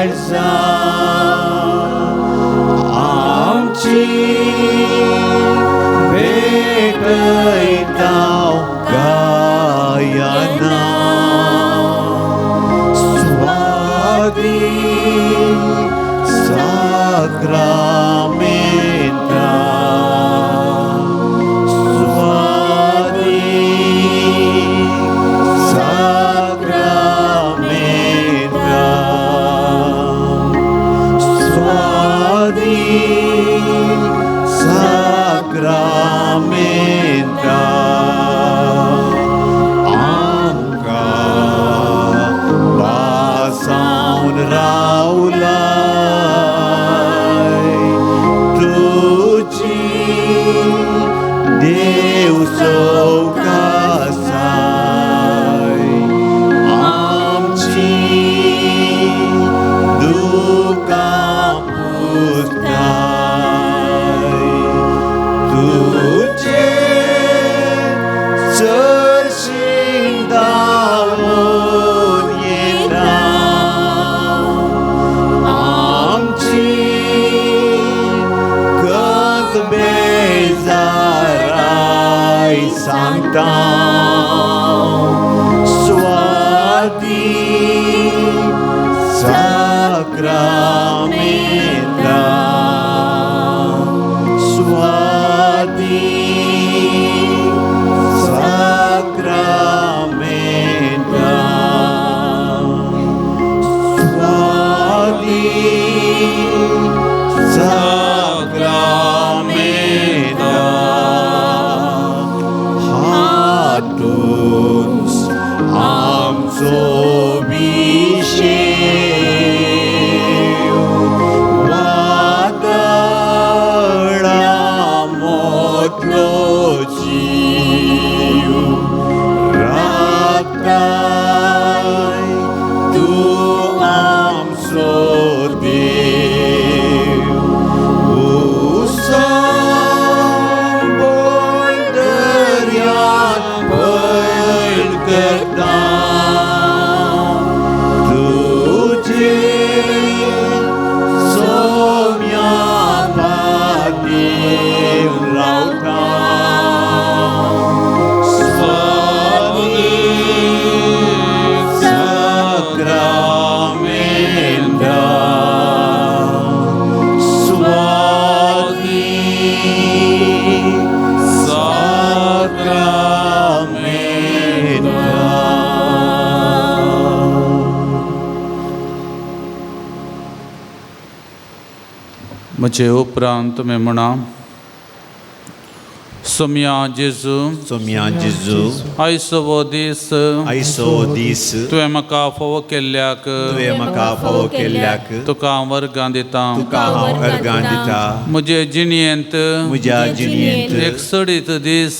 काळजा आमची भेटैताव गायना स्वादी Sacramenta स्वादी Sacramenta स्वादी Sacramenta आमका वासावन रावला देव चौकासाय आमची दुकां पुसताय तुझे चरशीं धांवून येता आमची गत बेजाराय सांगता स्वादी Sacramenta स्वादी Sacramenta स्वादी Sacramenta हातूंच आमचो विशेव वादळा मोटलो जीव राबताय तूं आमचो देव उसंबोळ दर्यांत पैल करता तुझे सोम्या पातीर रावता स्वादी Sacramenta स्वादी Sacramenta म्हजे उपरांत तुमी म्हणा सोम्या जेजू आयसो दीस तुवें म्हाका फोव केल्ल्याक तुका हांव वर्गां दिता म्हजे जिणयेंत एक सडीत दीस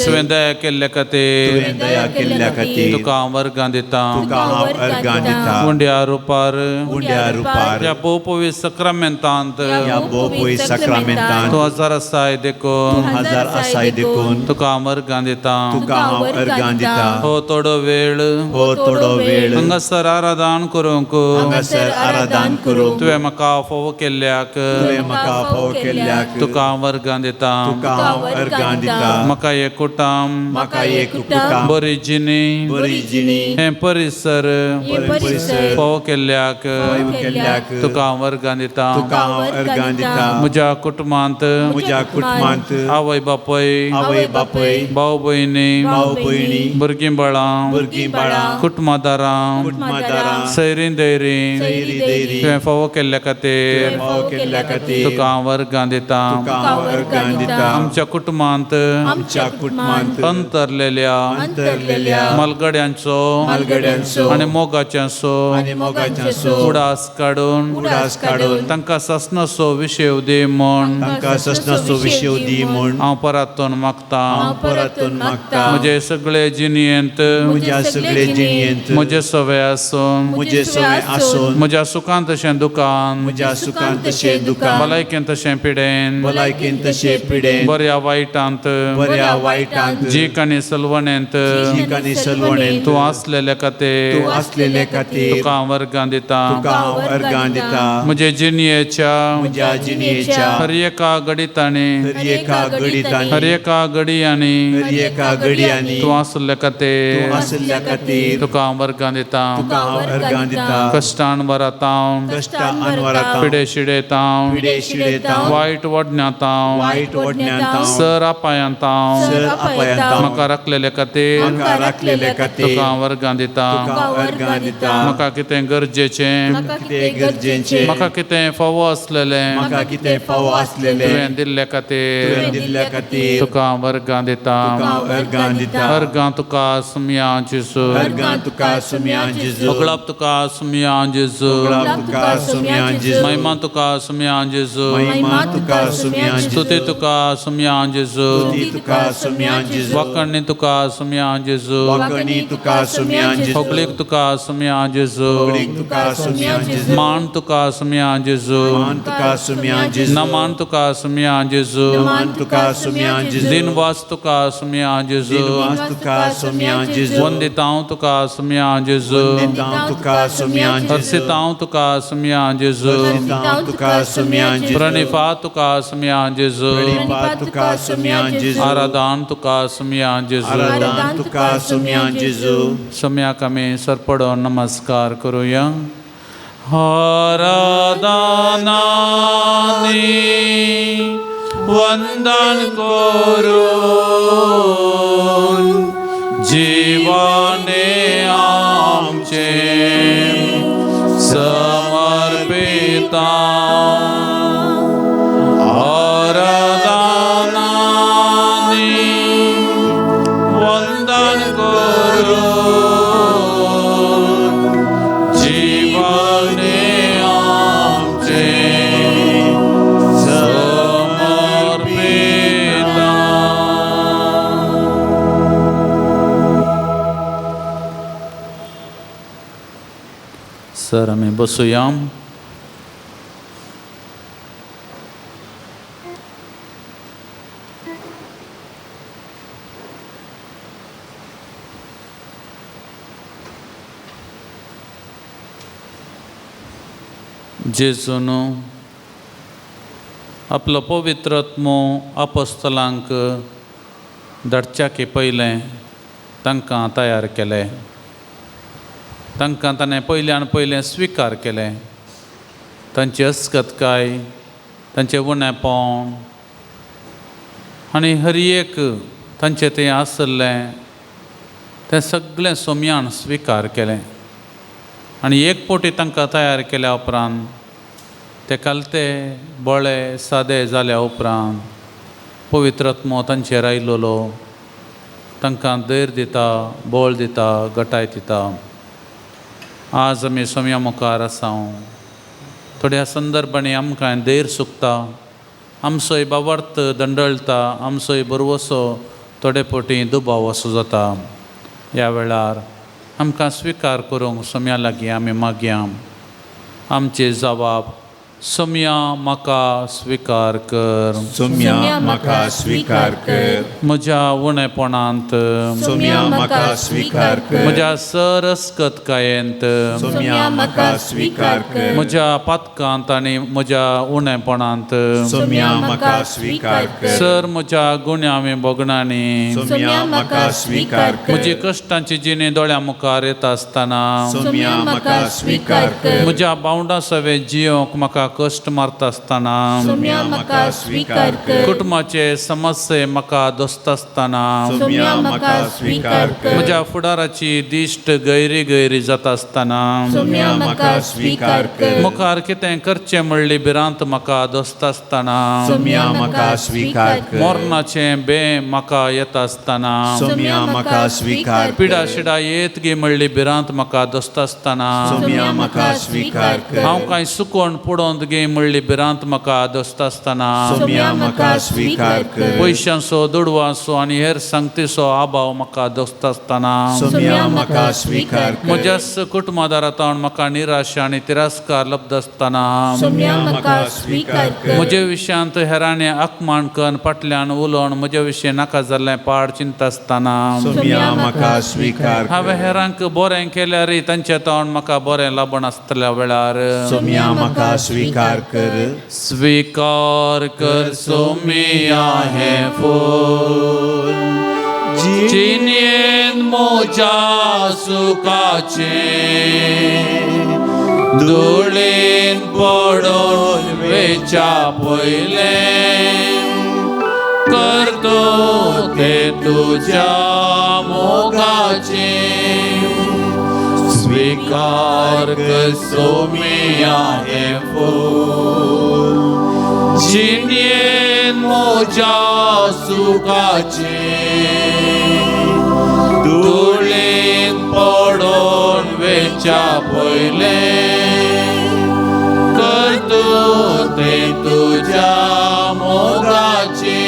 तुवें दया केल्ल्या खातीर तुका हांव वर्गां दिता उंड्या रुपार ह्या पवित्र सक्रमेंतांत तूं हजार आसाय देखून तुका हांव वर्गां दिता हो थोडो वेळ हांगासर आराधन करूंक तुवें म्हाका फोव केल्ल्याक तुका हांव वर्गां दिता म्हाका हे कुटुंब बरी जिणी हे परिसर फोव केल्ल्याक तुका हांव वर्गां दिता म्हज्या कुटुंबांत आवय बापूय भाव भयणी भुरगीं बाळां कुटुंबादारां सैरीं दैरीं तुवें फोव केल्ल्या खातीर तुका हांव वर्गां दिता आमच्या कुटुंबांत अंतरलेल्या मलगड्यांचो आनी मोगाच्यांचो उडास काडून तांकां ससनाचो विशय दी म्हूण दी म्हूण हांव परतून मागता हांव परतून मागता म्हजे सगळे जिणयेंत म्हज्या सगळे जिणयेंत म्हजे सवे आसून म्हजे सवय आसून म्हज्या सुखान तशें दुखान म्हज्या सुखान तशे दुखान भलायकेन तशें पिडेन भलायकेन तशे पिडेन बऱ्या वायटांत बऱ्या वायटांत जीक आनी सलवणेंत जीक आनी सलवणेंत तूं आसलेले खातीर तूं आसलेले खातीर तुका हांव वर्गां दिता तुका हांव अर्गां दिता म्हजे जिणयेच्या म्हज्या जिणयेच्या हर एका घडीतांनी हर एका घडीतांनी हर एका घडयांनी हर एका घडयांनी तूं आसले खातीर तूं आसल्या खातीर तुका हांव वर्गां दिता तुका हांव अर्गां दिता कश्टान वरातां कश्टां अनवरातां पिडे शिडेतां पिडे शिडेतां वायट वडण्यांतां वायट ओडण्यांतां सर अपायांतां सर अपयंतां म्हाका राखलेले खातीर म्हाका राखलेले खातीर तुका हांव वर्गां दिता तुका हांव अर्गां दिता म्हाका कितें गरजेचें कितें गरजेचें म्हाका कितें फावो आसलेलें म्हाका कितें फावो आसलेले तुवें दिल्ले खातीर तुवें दिल्ल्या खातीर तुका हांव वर्गां दिता तुका हांव अर्गां दिता अर्गां तुका सुमया जेजू अर्गां तुका सुम्या जेजू अगळाप तुका सुमया जेजू गळाप तुका सुम्या जेजू महिमा तुका सुमया जेजू महिमा तुका सुम्या जेजू स्तुती तुका सुमया जेजू स्तुती तुका सुम्या जेजू वाकणणी तुका सुमया जेजू वाकणी तुका सुम्या जेजू होगलीक तुका सुमया जेजू होगलीक तुका सुम्या जेजू मान तुका सुमया जेजू मान तुका सुम्या जेजू नमान तुका सुमया जेजू मान तुका सुम्या जेजू दिनवास तुका सुमया जेजू दिनवास तुका सुम्या जेजू वंदितांव तुका सुमया जेजू वंदितांव तुका सुम्या जेजू हर्षितांव तुका सुमया जेजू वंदितांव तुका सुम्या जेजू प्रणिफा तुका सुमया जेजू प्रणिपा तुका सुम्या जेजू आराधन तुका सुमया जेजू आराधन तुका सुम्या जेजू सम्याक आमी सरपडो नमस्कार करूया आराधनानी वंदन करून जीवाने आमचे समर्पिता आराधनानी वंदन करून जीवाने आमचे समर्पिता. सर आम्ही बसूया. जेजून आपलो पवित्र आत्मो अपोस्तलांक धाडच्याके पयलें तांकां तयार केलें. तांकां ताणें पयल्यान पयलें स्विकार केलें. तांची अस्कतकाय, तांचें उणेपण आनी हर एक तांचें तें आसलें तें सगळें सोम्यान स्विकार केलें. आनी एक पोटी तांकां तयार केल्या उपरांत ते कालते बळे सादे जाल्या उपरांत पवित्र आत्मो तांचेर आयिल्लो तांकां धैर्य दिता, बळ दिता, घटाय दिता. आज आमी सोम्या मुखार आसा. थोड्या संदर्भांनी आमकां धैर्य सुकता, आमचोय बावर्त दंडळटा, आमचोय बरवसो थोडे पोटी दुबाव असो जाता. ह्या वेळार आमकां स्विकार करूंक सोम्या लागीं आमी मागया. आमचे जबाब सोम्या म्हाका स्विकार कर. सोम्या म्हाका स्विकार कर. म्हज्या उणेपणांत, सोम्या म्हाका स्विकार कर. म्हज्या सरस्कतकायेंत, सोम्या म्हाका स्विकार कर. म्हज्या पातकांत आनी म्हज्या उणेपणांत, सोम्या म्हाका स्विकार कर. सर म्हज्या गुण्यावी बोगणांनी, सोम्या म्हाका स्विकार कर. म्हजी कश्टांची जिणी दोळ्या मुखार येता आसतना, सोम्या म्हाका स्विकार कर. म्हज्या बावंडा सवे जियोंक म्हाका कश्ट मारता आसतना, सोम्या म्हाका स्विकार कर. कुटुंबाचे समस्ये म्हाका दोसता आसतना, सोम्या म्हाका स्विकार कर. म्हज्या फुडाराची दिश्ट गैरी गैरी जाता आसतना, सोम्या म्हाका स्विकार कर. मुखार कितें करचें म्हणली भिरांत म्हाका दोसता आसतना, सोम्या म्हाका स्विकार कर. मोरणाचें बे म्हाका येता आसतना, सोम्या म्हाका स्विकार कर. पिडा शिडा येत गे म्हणली भिरांत म्हाका दोसता आसतना, सोम्या म्हाका स्विकार कर. हांव कांय सुकोवन पडोवन गे म्हणली भिरांत म्हाका दोस्त आसतना सोम्या म्हाका स्वीकार कर पयशांचो दुडवांचो आनी हेर संगतीचो अभाव म्हाका दोस्त आसतना सोम्या म्हाका स्वीकार कर म्हज्याच कुटुंबादारांत म्हाका निराशा आनी तिरस्कार लब्ध आसतना सोम्या म्हाका स्वीकार कर म्हजे विशयांत हेरांनी अपमान करून फाटल्यान उलोवन म्हजे विशीं नाका जाल्लें पाड चिंता आसतना सोम्या म्हाका स्वीकार कर हांवें हेरांक बरें केल्यार तांचे तोंड म्हाका बरें लाबण आसतल्या वेळार सोम्या म्हाका स्वीकार कर स्वीकार कर सोम्या हें फूल जिणेंत म्हज्या सुखाचें दोळेन पडोन वेच्या पयलें करतो तें तुज्या मोगाचें स्वीकार कर सोम्या हें फूल जिणेंत म्हज्या सुखाचें दोळेन पडोन वेच्या पयलें करतो तें तुज्या मोगाचें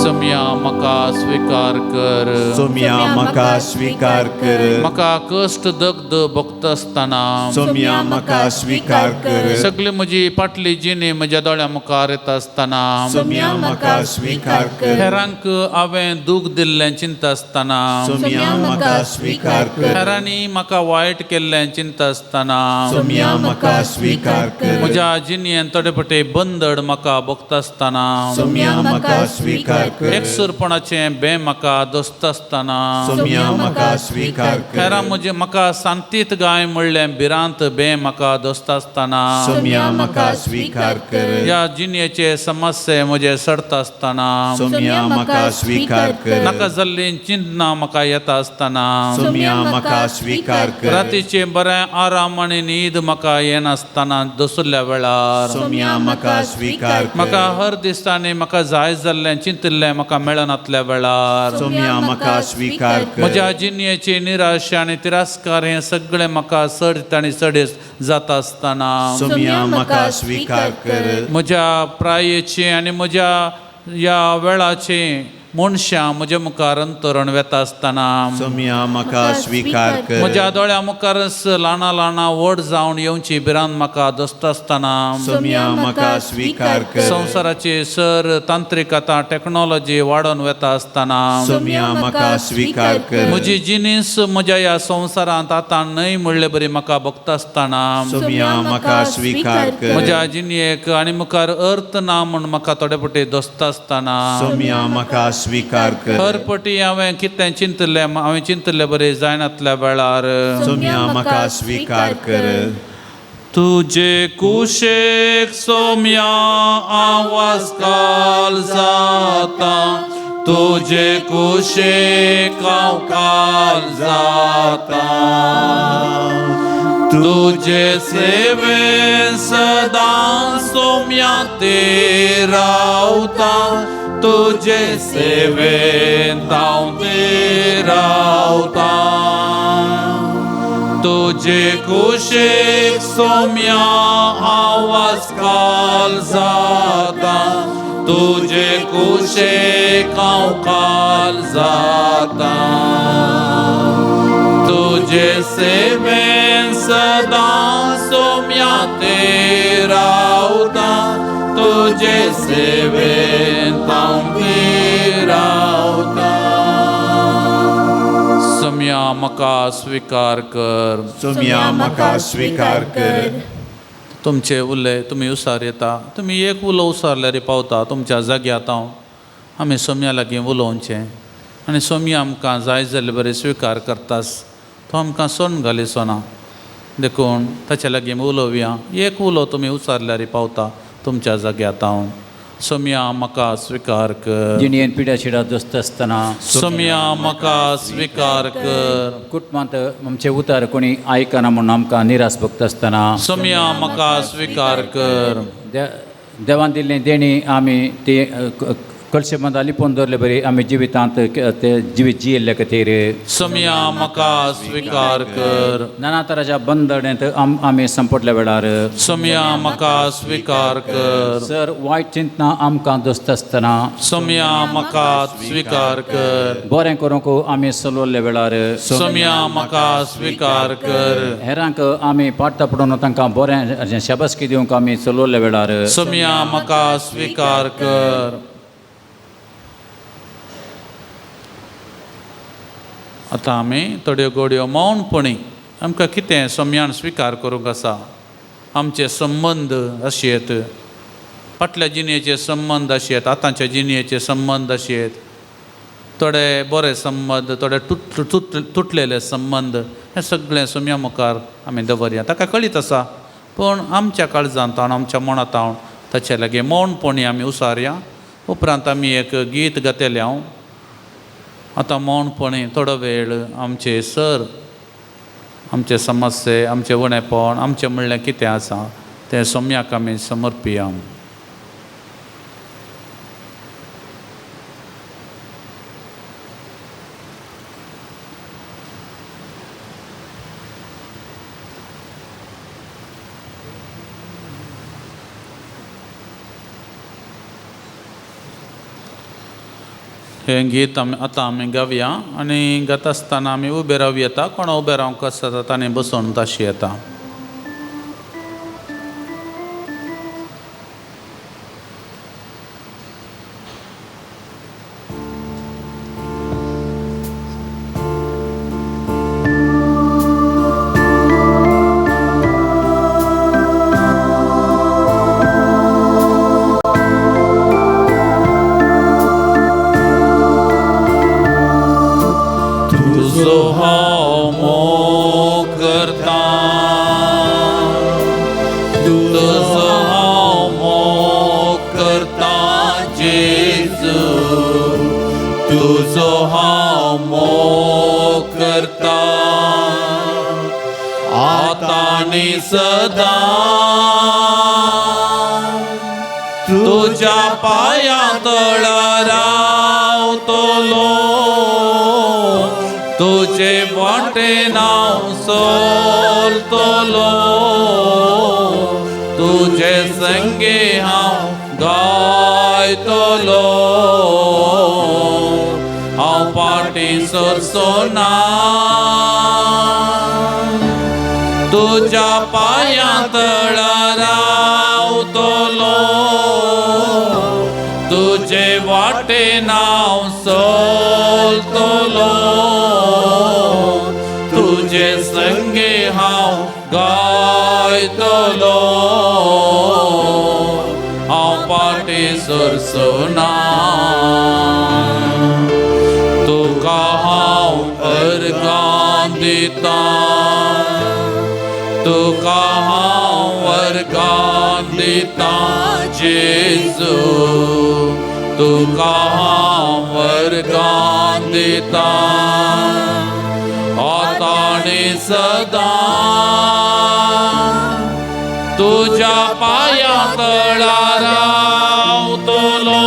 सोम्या म्हाका स्वीकार कर सोम्या म्हाका स्वीकार कर म्हाका कश्ट दग्ध भोगता आसतना सोम्या म्हाका स्वीकार कर सगळी म्हजी फाटली जिणी म्हज्या दोळ्या मुखार येता आसतना सोम्या म्हाका स्वीकार कर हेरांक हांवें दूख दिल्लें चिंता आसतना सोम्या म्हाका स्वीकार कर हेरांनी म्हाका वायट केल्लें चिंता आसतना सोम्या म्हाका स्वीकार कर म्हज्या जिणयेन थोडे पटे बंदड म्हाका भोगता आसतना सोम्या म्हाका स्वीकार कर एकसुरपणाचें बें म्हाका दोस्त आसतना सोम्या म्हाका स्वीकार कर हेरां म्हजे म्हाका शांतीत गाय म्हणलें भिरांत बें म्हाका दोस्त आसतना सोम्या म्हाका स्वीकार कर ह्या जिणयेचे समस्ये म्हजे सडता आसतना सोम्या म्हाका स्वीकार कर नाका जाल्लीं चिंतना म्हाका येता आसतना सोम्या म्हाका स्वीकार कर रातीचे बरें आराम आनी न्हीद म्हाका येनासतना दसुरल्या वेळार सोम्या म्हाका स्वीकार कर म्हाका हर दिसांनी म्हाका जाय जाल्लें चिंतिल्लें म्हाका मेळनातल्या वेळार सोम्या म्हाका स्वीकार कर म्हज्या जिणयेची निराशा आनी तिरस्कार हें सगळें म्हाका सडत आनी सडेस जाता आसतना सोम्या म्हाका स्वीकार कर म्हज्या प्रायेची आनी म्हज्या ह्या वेळाची मनशां म्हज्या मुखार अंतरण वेता आसतना सोम्या म्हाका स्वीकार कर म्हज्या दोळ्या मुखारच ल्हाना ल्हाना व्हड जावन येवची भिरांत म्हाका दोस्त आसतना सोम्या म्हाका स्वीकार कर संवसाराची सर तांत्रिकता टॅक्नॉलॉजी वाडोवन वेता आसतना सोम्या म्हाका स्वीकार कर म्हजी जिनीस म्हज्या ह्या संवसारांत आतां न्हय म्हणले बरी म्हाका भोगता आसतना सोम्या म्हाका स्वीकार कर म्हज्या जिणयेक आनी मुखार अर्थ ना म्हूण म्हाका थोडे पटी दोस्त आसतना सोम्या म्हाका स्वीकार कर हर पटी हांवें कितें चिंतलें बरें जायनातल्या वेळार सोम्या म्हाका स्वीकार कर तुजे कुशेक सोम्या आवाज काल जाता तुजे कुशेक हांव काल जाता तुजे सेवेन सदां सोम्या ते रावता तुजे सेवेन हांव ते रावता तुजे कुशेक सोम्या आवाज काल जाता तुजे कुशेक हांव काल जाता तुजे सेवेन सदां सोम्या ते रावता तुजे सेवेन हांव ते रावता सोम्या म्हाका स्वीकार कर सोम्या म्हाका स्वीकार कर तुमचे उरले तुमी उसार येता तुमी एक उलो उसारल्यार पावता तुमच्या जाग्यात हांव आमी सोम्या लागीं उलोवचें आनी सोम्या आमकां जाय जाल्ले बरें स्वीकार करतास तो आमकां सोन घाली सोना देखून ताचे लागीं उलोवया एक उलो तुमी उसारल्यार पावता तुमच्या जाग्यात हांव सोम्या म्हाका स्वीकार कर जिणयेन पिड्या शिडा दोस्त आसतना सोम्या म्हाका स्वीकार कर कुटुंबांत आमचे उतार कोणी आयकना म्हणून आमकां निराश भोगता आसतना सोम्या म्हाका स्वीकार कर देवान दिल्लें देणी आमी ती कळशे बंद लिपोवन दवरले बरी आमी जिवितांत ते जिवीत जियेल्ले खातीर सम्या म्हाका स्वीकार कर नाना तराच्या बंदड्यांत आमी संपटल्या वेळार सम्या म्हाका स्वीकार कर सर वायट चिंतना आमकां दोस्त आसतना सम्या म्हाका स्वीकार कर बरें करूंक आमी चलवल्ल्या वेळार सम्या म्हाका स्वीकार कर हेरांक आमी पाडटा पडून तांकां बरें शाबासकी दिवंक आमी चलवल्ल्या वेळार सम्या म्हाका स्वीकार कर आतां आमी थोड्यो घडयो मौनपणी आमकां कितें सम्यान स्वीकार करूंक आसा आमचे संबंध अशेत फाटल्या जिणेचे संबंध अशेत आतांच्या जिणेचे संबंध अशेत थोडे बरे संबंध थोडे तुटलेले संबंध हे सगळें सम्या मुखार आमी दवरया ताका कळीत आसा पूण आमच्या काळजांत हांव आमच्या मनांत हांव ताचे लागीं मौनपणी आमी उसारया उपरांत आमी एक गीत गातले हांव आतां मौनपणी थोडो वेळ आमचे सर आमचे समस्ये आमचें उणेपण आमचें म्हणलें कितें आसा तें सम्याक आमी समर्पिया हें गीत आतां आमी गावया आनी गाता आसतना आमी उबे रावूं येता कोण उबे रावंक आसता तांणी बसून ताशी येता सदा तुझ्या पाया तळार रावतलो तुझे वाटेन हांव चलतलो तुझे संगे हांव गायतलो हांव फाटीं सरसोना तुझ्या पाया तळार रावतलो तुझे वाटेन हांव चलतलो तुझे संगे हांव गायतलो हांव फाटीं सरसोना तुका हांव अर्गां दिता तुका हांव वर्गां दिता जेजू तुका हांव वर्गां दिता आतांनी सदां तुझ्या पाया तळार रावतलो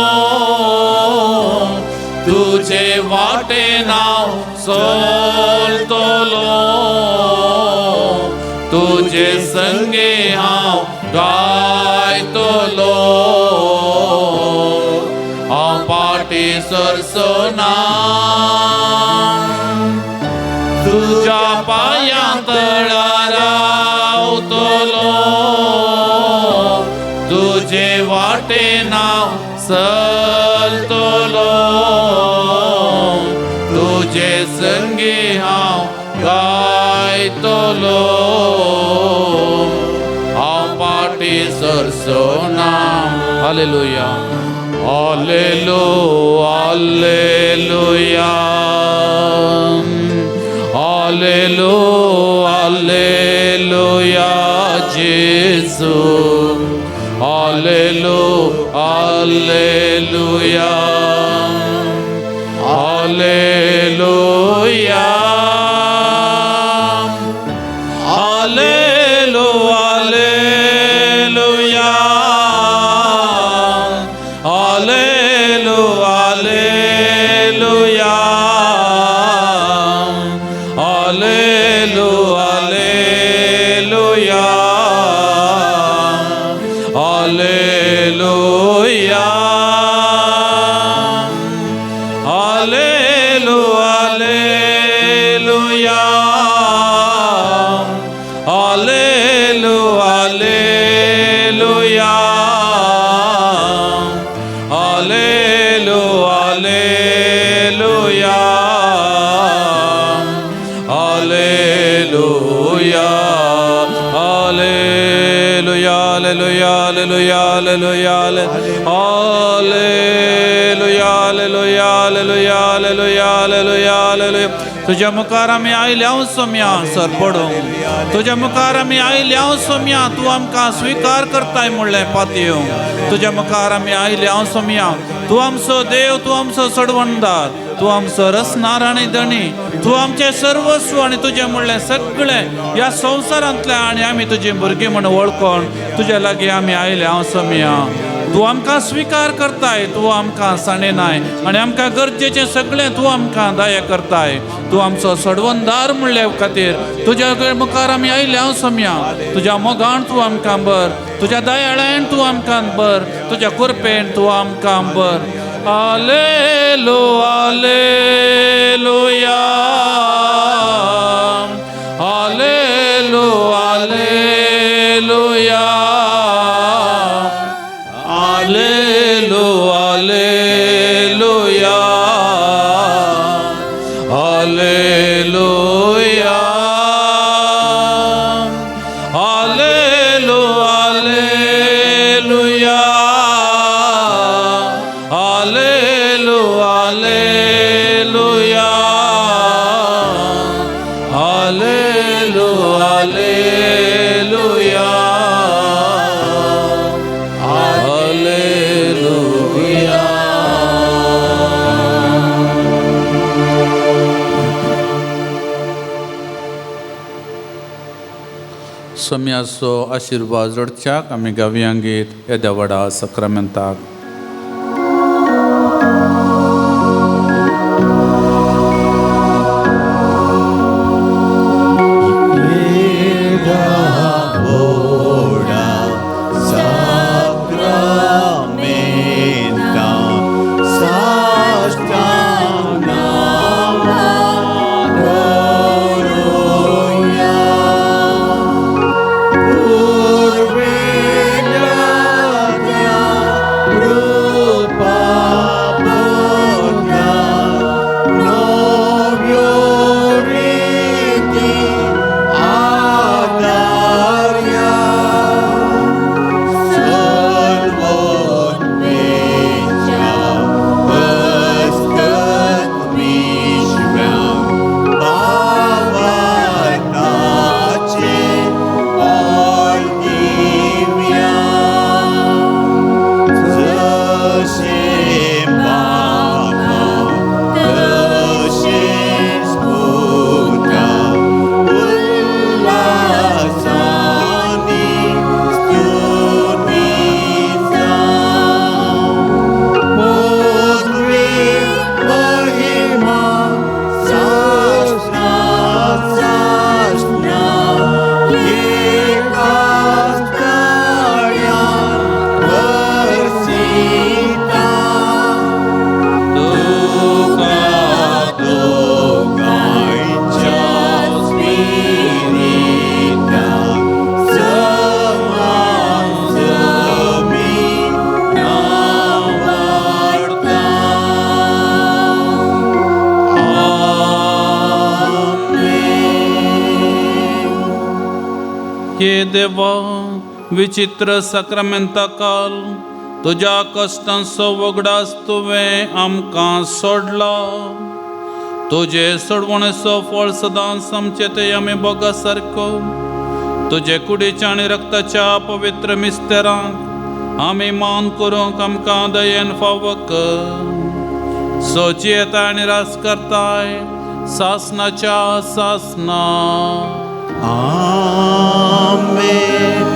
तुझे वाटेन हांव चलतलो तुझे संगे हांव गायतलो हांव फाटीं सरसोना तुझ्या पाया तळार रावतलो तुझे वाटेन हांव चलतलो तुझे संगे हांव गायतलो हांव फाटीं सरसोना हालेलुया हालेलुया हालेलुया हालेलुया हालेलुया जेजू हालेलुया हालेलुया हालेलुया Hallelujah, hallelujah, हालेलुया हालेलुया हालेलुया हालेलुया हालेलुया हालेलुया हालेलुया हालेलुया तुझ्या मुखार आमी आयल्या सोम्या सर पडू तुझ्या मुखार आमी आयल्या सोम्या तू आमकां स्वीकार करताय म्हणलें पातयो तुझ्या मुखार आमी आयल्या सोम्या तू आमचो देव तू आमचो सडवणदार तू आमचो रसनार आनी धणी तू आमचें सर्वस्व आनी तुजें म्हणलें सगळें ह्या संवसारांतलें आनी आमी तुजी भुरगीं म्हण वळखून तुज्या लागीं आमी आयल्या सोम्या तू आमकां स्वीकार करताय तू आमकां सांडनाय आनी आमकां गरजेचें सगळें तू आमकां दया करताय तू आमचो सडवणदार म्हणले खातीर तुज्या मुखार आमी आयल्या सोम्या तुज्या मोगान तू आमकां बर तुज्या दयाळायन तू आमकां बर तुज्या कृपेन तू आमकां बर हालेलुया हालेलुया हालेलुया हालेलुया सोम्याचो आशिर्वाद जोडच्याक आमी गावयांगीत येद्या व्हडा सक्रमेंताक हे देवा विचित्र सक्रमेंता काल तुज्या कश्टांचो वगडास तुवें आमकां सोडला तुजे सोडवणेचो फळ सदांच आमचे ते आमी बोगा सारको तुजे कुडीच्या आनी रक्ताच्या पवित्र मिस्तेरांक आमी मान करूंक आमकां दयेन फावो कर सोची येता आनी रास करताय सासनाच्या सासना आमेन.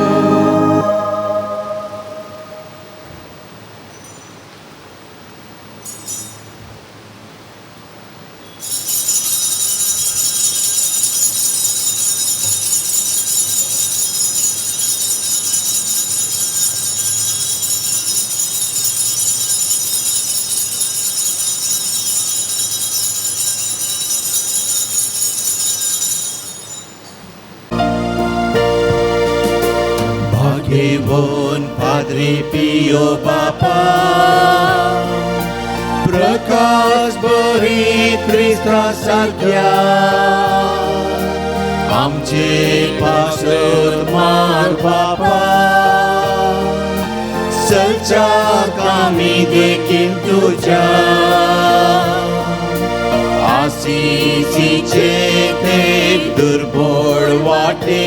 Evon Padre Pio Papa Prakash Bharit Krista Sakya Amche Pastor Mar Papa चलच्या कामी देखील तुझ्या आशिषीचे ते दुर्बळ वाटे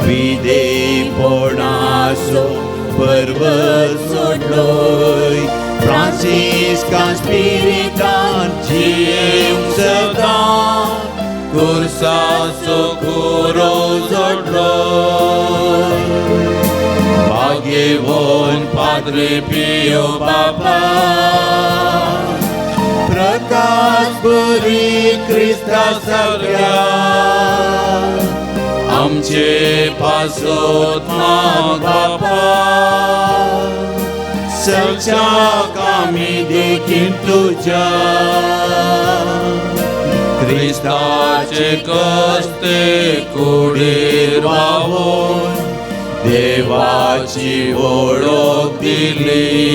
विधेयपणाचो पर्व सोडलोय फ्रांसिस्कान स्पिरिटान जीव सदां कुर्साचो कुरो जोडलोय भाग्यवान पाद्रे पियो बाबा प्रकाश बरी क्रिस्ता सगळ्या आमचे पासोत माग बापा चलच्या कामी देखील तुझ्या क्रिस्ताचे कस्ते कुडीर वाहून देवाची ओळख दिली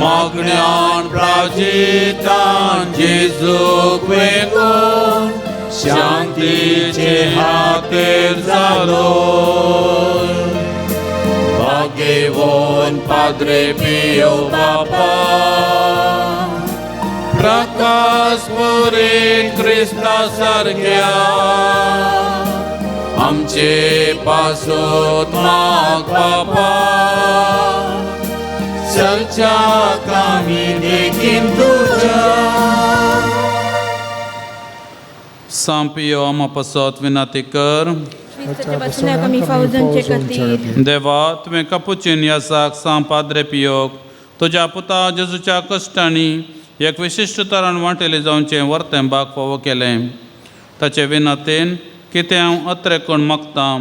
मागण्यान प्राजितान जेजूक वेगून शांतीचे हातेर जालो भाग्यवान पाद्रे पियो बापा प्रकाश बरे क्रिस्ता सारक्या आमचे पासोत माग बापा चलच्या कामी देखील तुझ्या सांपियो आमा पासत विनंती कर कमी फावजांचे खातीर देवा तुवें कापुचीन यासाक सांपाद्रे पियोक तुज्या पुता जेजूच्या कश्टांनी एक विशिश्ट तरान वांटेले जावचें वर्तें भाग फावो केलें ताचे विनंतेन कितें हांव अत्रे कोण मागतां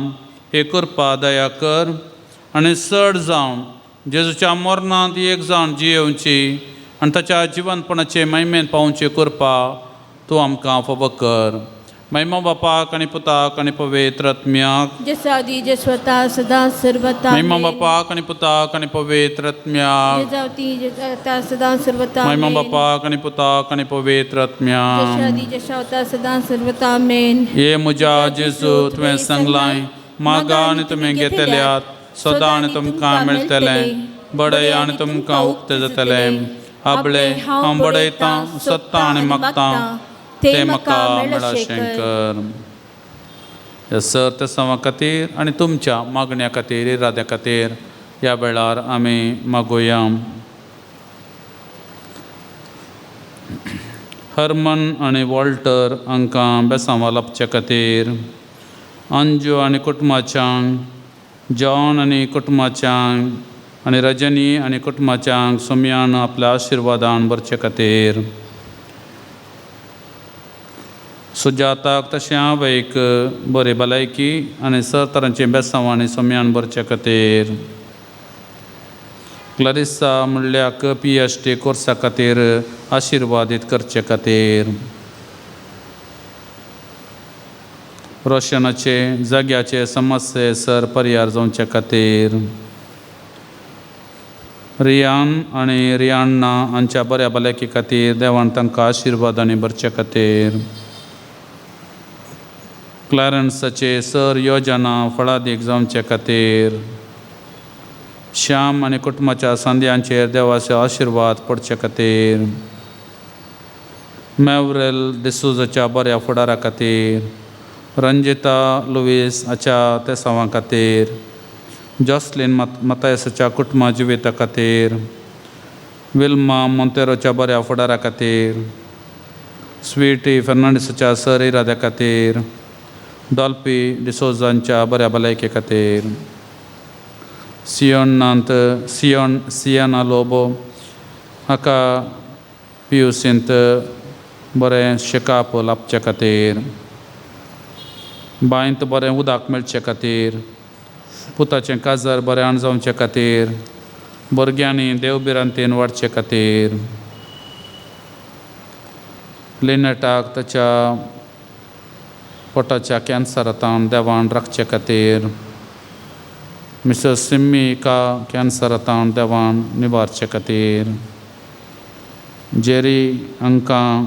हे कृपा दया कर आनी चड जावन जेजूच्या मरणांत एक जावन जियेवची आनी ताच्या जिवंतपणाचे महिमेन पावोवची कृपा तूं आमकां फावो कर महिमा बापाक आनी पुताक आनी पवित्र आत्म्याक जेसादी जे स्वता सदा सर्वता महिमा बापाक आनी पुताक आनी पवित्र आत्म्याक जेजावती जे स्वता सदा सर्वता महिमा बापाक आनी पुताक आनी पवित्र आत्म्याक जेसादी जे स्वता सदा सर्वता आमेन ये म्हज्या जेजू तुवें सांगलां मागा आनी तुमी घेतल्यात सदां आनी तुमकां मेळटलें बडय आनी तुमकां उक्तें जातलें आपले हांव बडयतां सोदतां आनी मागतां ते म्हाका मेळशें कर ह्या सर ते सवां खातीर आनी तुमच्या मागण्या खातीर इराद्या खातीर ह्या वेळार आमी मागुया हरमन आनी वॉल्टर हांकां बेसांवां लाभचे खातीर अंजू आनी कुटुंबाच्यांक जॉन आनी कुटुंबाच्यांक आनी रजनी आनी कुटुंबाच्यांक सुमयान आपल्या आशिर्वादान भरचे खातीर सुजाताक तशें आवयक बरे भलायकी आनी सर तरांचें बेसांव आनी सुमयान भरचे खातीर क्लरिसा म्हणल्याक PhD कोर्सा खातीर आशिर्वादीत करचे खातीर रोशनाचे जाग्याचे समस्ये सर पर्याय जावचे खातीर रियान आनी रियान्ना हांच्या बऱ्या भलायकी खातीर देवान तांकां आशिर्वादांनी भरचे खातीर क्लॅरन्साचे सर योजना फळादीक जावचे खातीर श्याम आनी कुटुंबाच्या सांद्यांचेर देवाचो आशिर्वाद पडचे खातीर मॅवरेल डिसूजाच्या बऱ्या फुडारा खातीर रंजिता लुईस हाच्या तेसांवां खातीर जॉसलीन मतायसाच्या कुटुंबा जिविता खातीर विल्मा मोंतेरोच्या बऱ्या फुडारा खातीर स्वीटी फर्नांडिसाच्या सर इराद्या खातीर डॉल्पी डिसोजांच्या बऱ्या भलायके खातीर सियोना लोबो हाका पियुसींत बरें शिकाप लाभचे खातीर बांयंत बरें उदक मेळचे खातीर पुताचें काजार बरें जावचे खातीर भुरग्यांनी देवबिरांतेन वाडचे खातीर लिनेटाक ताच्या पोटाच्या कॅन्सरांतल्यान देवान राखचे खातीर मिसेस सिम्मीका कॅन्सरांतल्यान देवान निवारचे खातीर जेरी हांकां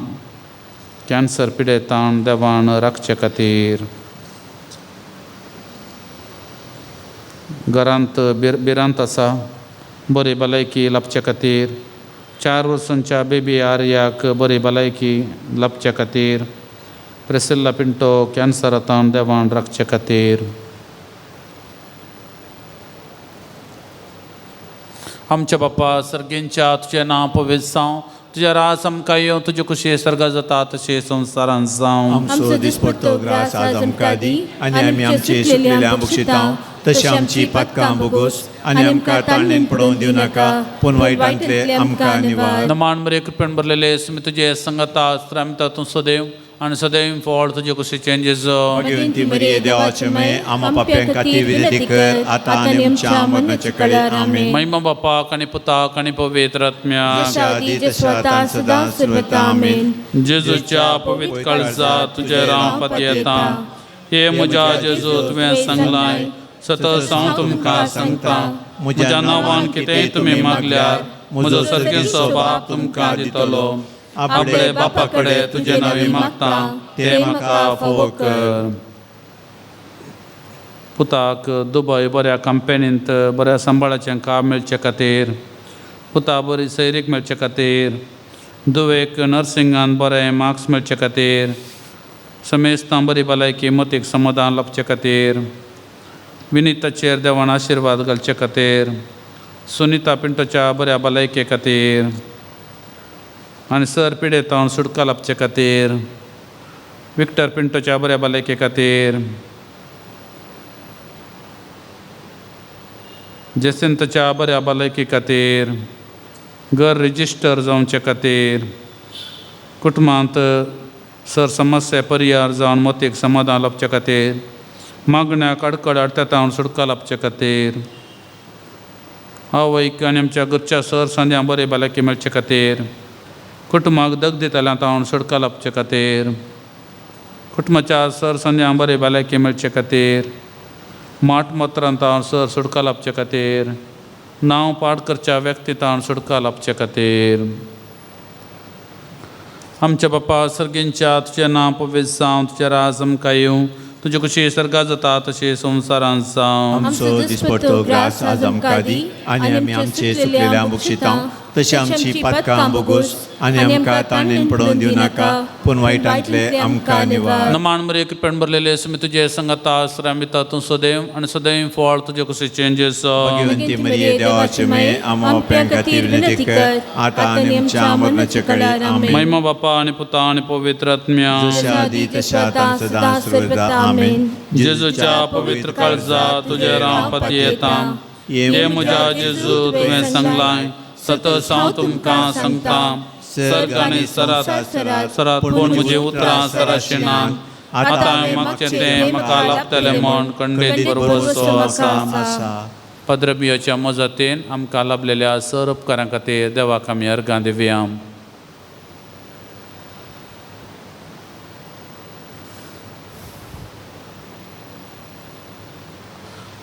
कॅन्सर पिडेतान देवान राखचे खातीर घरांत बिरांत आसा बरी भलायकी लाभचे खातीर 4 वर्सांच्या बेबी आर्याक बरी भलायकी लाभचे खातीर प्रेसिल्ला पिंटो कॅन्सरांतल्यान देवान राखचे खातीर आमच्या बापा सर्गेंच्या तुजें नांव पवित्र जावं तुजें राज आमकां येवं तुजे कुशी सर्गा जाता तशें संवसारांत जावं आमचो दिसपडटो ग्रास आज आमकां दी आनी आमी आमचे सुकलेल्या भुक्षितांव तशी आमची पातकां बोगोस आनी आमकां ताळणेन पडोवन दिवं नाका पूण वायटांतले आमकां निवार. नमान बरे कृपेन भरलेले मी तुजे संगता आस्त्रामिता तूं सदैव आनी सदैव फळ तुजे कुशीचे जेजो भगवंती मरिये देवाचे मे आमा पाप्यां खातीर विनंती कर आतां आनी आमच्या मरणाचे कळेर आमेन. महिमा बापाक आनी पुताक आनी पवित्र आत्म्याक जशा आदी जशा आता सदा सर्वदा आमेन. जेजूच्या पवित्र काळजा तुजे रावपात येता हे म्हज्या जेजू तुवें सांगलाय सतत हांव तुमकां सांगता म्हज्या नांवान कितेंय तुमी मागल्यार म्हजो सर्गेचो बाप तुमकां दितलो. आपले बापा कडेन तुजे नांवे मागता ते म्हाका फोव कर. पुताक दुबय बऱ्या कंपनींत बऱ्या सांबाळाचें काम मेळचे खातीर पुता बरी सैरीक मेळचे खातीर दुवेक नर्सिंगान बरें मार्क्स मेळचे खातीर समेस्तां बरी भलायकी मतीक समाधान लाभचे खातीर विनिताचेर देवान आशिर्वाद घालचे खातीर सुनिता पिंटोच्या बऱ्या भलायके खातीर आनी सर पिडेतावन सुटका लाभचे खातीर विक्टर पिंटोच्या बऱ्या भलायके खातीर जेसिंतच्या बऱ्या भलायके खातीर घर रिजिस्टर जावचे खातीर कुटुंबांत सर समस्या परिहार जावन मतीक समाधान लाभचे खातीर मागण्याक अडकड अडथ्यातावन सुटका लाभचे खातीर आवयक आनी आमच्या घरच्या सर संद्या बरे भलायकी मेळचे खातीर कुटुंबाक दग दिताल्या तावन सुटका लाभचे खातीर कुटुंबाच्या सर संद्या बरे भलायकी मेळचे खातीर माट मत्रांत हांव सर सुटका लाभचे खातीर नांव पाठ करच्या व्यक्ती तावन सुटका लाभचे खातीर आमच्या बापा सर्गेंच्या तुजें नांव पवित्र जावं तुजें राज आमकां येवं तुजे कुशी सर्गा जाता तशें संवसारांत जावं. आमचो दिसपडटो ग्रास आज आमकां दी आनी आमी आमचे सुकलेल्या भुक्षितांव तशी आमची पातकां बोगोस आनी आमकां ताळणेन पडोवन दिवं नाका पूण वायटांतले आमकां निवार. नमान मरे कृपेन भरलेले मी तुजे संगता आस्त्रामिता तूं सदैव आनी सदैव फळ तुजे कुशीचे जेजो भगवंती मरिये देवाचे मे आमा पाप्यां खातीर विनंती कर आतां आनी आमच्या मरणाचे कळेर आमेन. महिमा बापा आनी पुता आनी पवित्र आत्म्याक जशा आदी तशा आतां सदा सर्वदा आमेन. जेजूच्या पवित्र काळजा तुजे रावपात येता हे म्हज्या जेजू तुवें सांगलाय सतत हांव तुमकां सांगता सर्ग आनी सरात पूण म्हजी उतरां सराशिनात आतां मागचें तें म्हाका लाभतलें म्हण खंडीत बरोबर आसा. पद्रबियोच्या मजतीन आमकां लाभलेल्या सर उपकारां खातीर देवाक आमी अर्गां दिवया.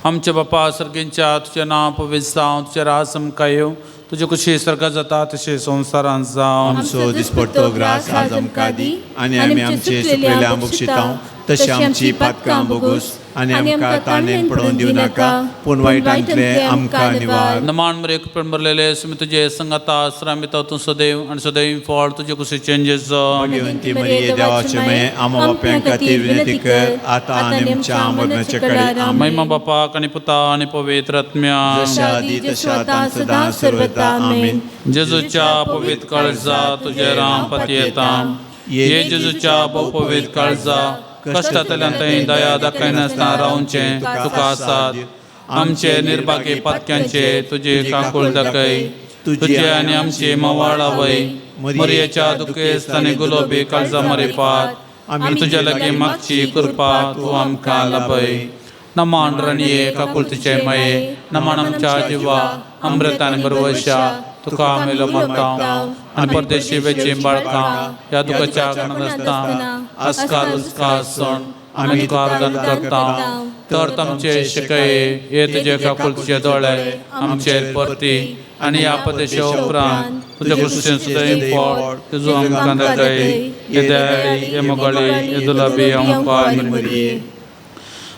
आमच्या बापा सर्गेंच्या तुजें नांव पवित्र जावं तुजें राज आमकां येवं तुजे कुशी सर्गा जाता तशें संवसारांत जावं. आमचो दिसपडटो ग्रास आज आमकां दी आनी आमी आमचे सुकलेल्या भुक्षितांव तशी आमची पातकां बोगोस आनी आमकां ताळणेन पडोवन दिवं नाका पूण वायटांतले आमकां निवार. नमान मरे कृपेन भरलेले मी तुजे संगता आस्त्रामिता तूं सदैव आनी सदैव फळ तुजे कुशीचे जेजो भगवंती मरिये देवाचे मे आमा पाप्यां खातीर विनंती कर आतां आनी आमच्या मरणाचे कळेर आमेन. महिमा बापाक आनी पुता आनी पवित्र आत्म्याक जशा आदी तशा आतां सदा सर्वदा आमेन. जेजूच्या पवित्र काळजा तुजे रावपात येता हे जेजूच्या पवित्र काळजा कश्टांतल्यान थंय दया दाखयनासतना रावचें तुका आसात. आमचे निर्भागी पातक्यांचे तुजे काकूळ दाखय तुजे आनी आमचे मावाळ आवय मरियेच्या दुखेस्त आनी गुलाबी काळजा मरेपात आमी तुज्या लागीं मागची कृपा तूं आमकां लाभय. नमान रणये काकुळतीचे माये नमान आमच्या जिवा अमृतान बरवशा तुका आमेलो मागता आनी परदेशी वेचीं बाळकां ह्या दुखाच्या काळांत आसता आस्कार उस्कार सण आमी तुका अर्दन करता. तर तांचे शिकये हे तुजे काकुळतीचे दोळे आमचेर परती आनी ह्या पदेशा उपरांत तुज्या कुशीचें सदैव फळ तुजो आमकां दाखय. हे दयाळी हे मोगाळी हे दुलाबी आमकां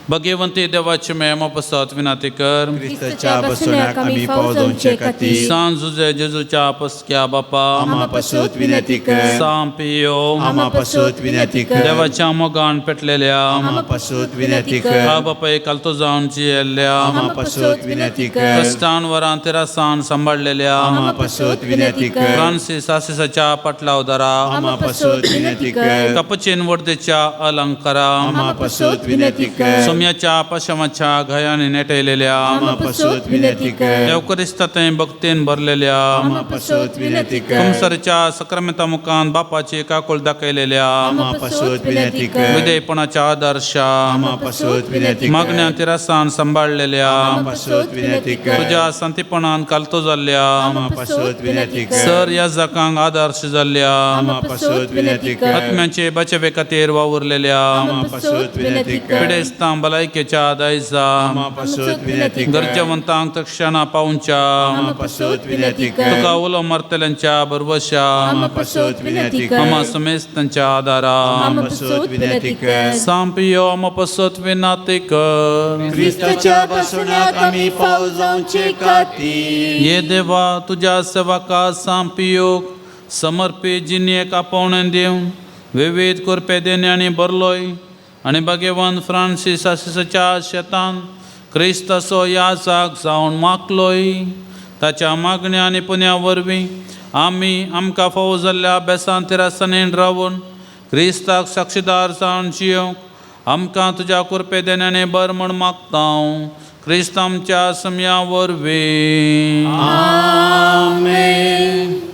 भगवंती देवाचे मेळमा पसत विनाती कर. क्रिस्ताच्या बसवण्याक आमी पाव जावचे खातीर सांजुजे जेजूच्या पसक्या बापा आमा पासत विनंती कर. सांपियो आमा पासत विनंती कर. देवाच्या मोगान पेटलेल्या आमा पासत विनंती कर. हा बापा कालतो जावन जियेल्ल्या आमा पासत विनंती कर. कष्टान वरां तिरासान सांबाळलेल्या आमा पासत विनंती कर. फ्रांसीस आसिसाच्या पटला उदारा आमा पासत विनंती कर. कपचीन वर्देच्या अलंकारा आमा पासत विनंती कर. सोम्याच्या पशमाच्या घयाने नेटयलेल्या आमा पासत विनंती कर. देवकरिस्ताते भक्तीन भरलेल्या आमा पासत विनंती कर. संसाराच्या सक्रमिता मुखान बापाची काकुळ दाखयलेल्या आमा पासत विनंती कर. विधेयपणाच्या आदर्शा आमा पासत विनंती कर. मागण्या तिरासान सांबाळलेल्या आमा पासत विनंती कर. तुझ्या संतीपणान कालतो जाल्ल्या आमा पासत विनंती कर. सर या जाकांक आदर्श जाल्ल्या आमा पासत विनंती कर. आत्म्याचे बचवे खातीर वावुरलेल्या आमा पासत विनंती कर. पिडेस्तां भलायकेच्या दायजा आमा पासत विनंती कर. गरजेवंतांक तक्षणा पावच्या आमा पासत विनंती कर. तुका उलो मरतल्यांच्या बरवशा आमा पासत विनंती कर. आमा समेस्त त्यांच्या आदारा आमा पासत विनंती कर. सांपियो आमा पसत विनाती कर. क्रिस्ताच्या बसवण्याक आमी पाव जावचे खातीर ये देवा तुझ्या सेवका सांपियोक समर्पित जिनेक आपोवणें दिवन विविध कुरपे देण्यानी भरलोय आनी भगवान फ्रांसीस आसिसाच्या शेतान क्रिस्ताचो याजाक जावन मागलोय. ताच्या मागण्या आनी पुण्या वरवीं आमी आमकां फावो जाल्ल्या अभ्यासान तिरासनेन रावून क्रिस्ताक साक्षीदार जावन जियोंक आमकां तुज्या कुरपे देण्याने बर म्हण मागता. क्रिस्त आमच्या समया वरवीं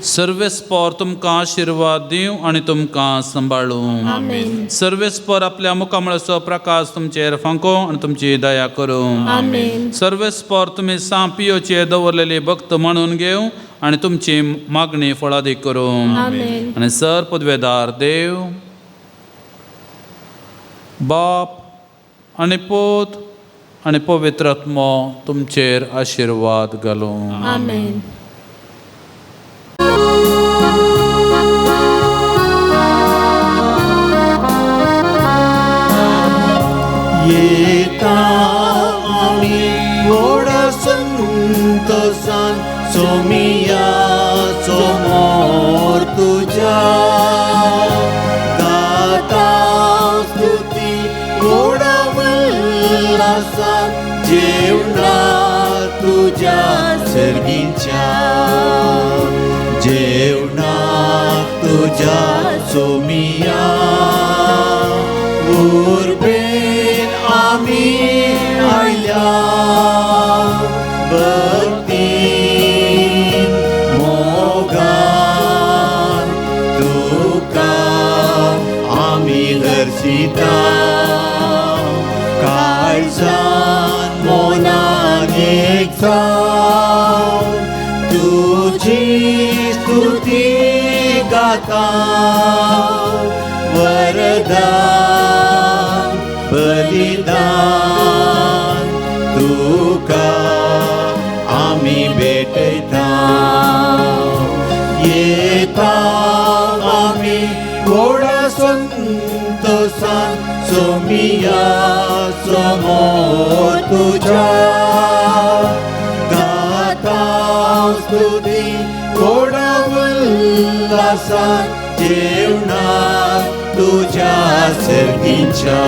सर्वेस्पर तुमकां आशिर्वाद दिवं आनी तुमकां सांबाळूं. सर्वेस्पर आपल्या मुखामळाचो प्रकाश तुमचेर फांको आनी तुमची दया करूं. सर्वेस्पर तुमी सांपियोचे दवरलेली भक्त म्हणून घेवं आनी तुमची मागणी फळादीक करूं. आनी सर पदवेदार देव बाप आनी पोत आनी पवित्र आत्मो तुमचेर आशिर्वाद घालूं. आमेन. येता आमी गोडा संतोषान सोमियाचो मोर तुज्या गाता स्तुती गोडा उल्हासान जेवणा तुज्या सर्गीच्या जेवणा तुज्या सोमिया उर्बेन आमी आयल्या भक्तीन मोगान तुका आमी हर्शिता काळजान मोनान एक जावन तुजी स्तुती गाता वरदान बलिदान तुका आमी भेटयता. येता आमी गोडा संतोषान सोमिया समोर तुज्या गाता स्तुती गोडा उल्हासान जेवणा तुज्या सर्गीच्या.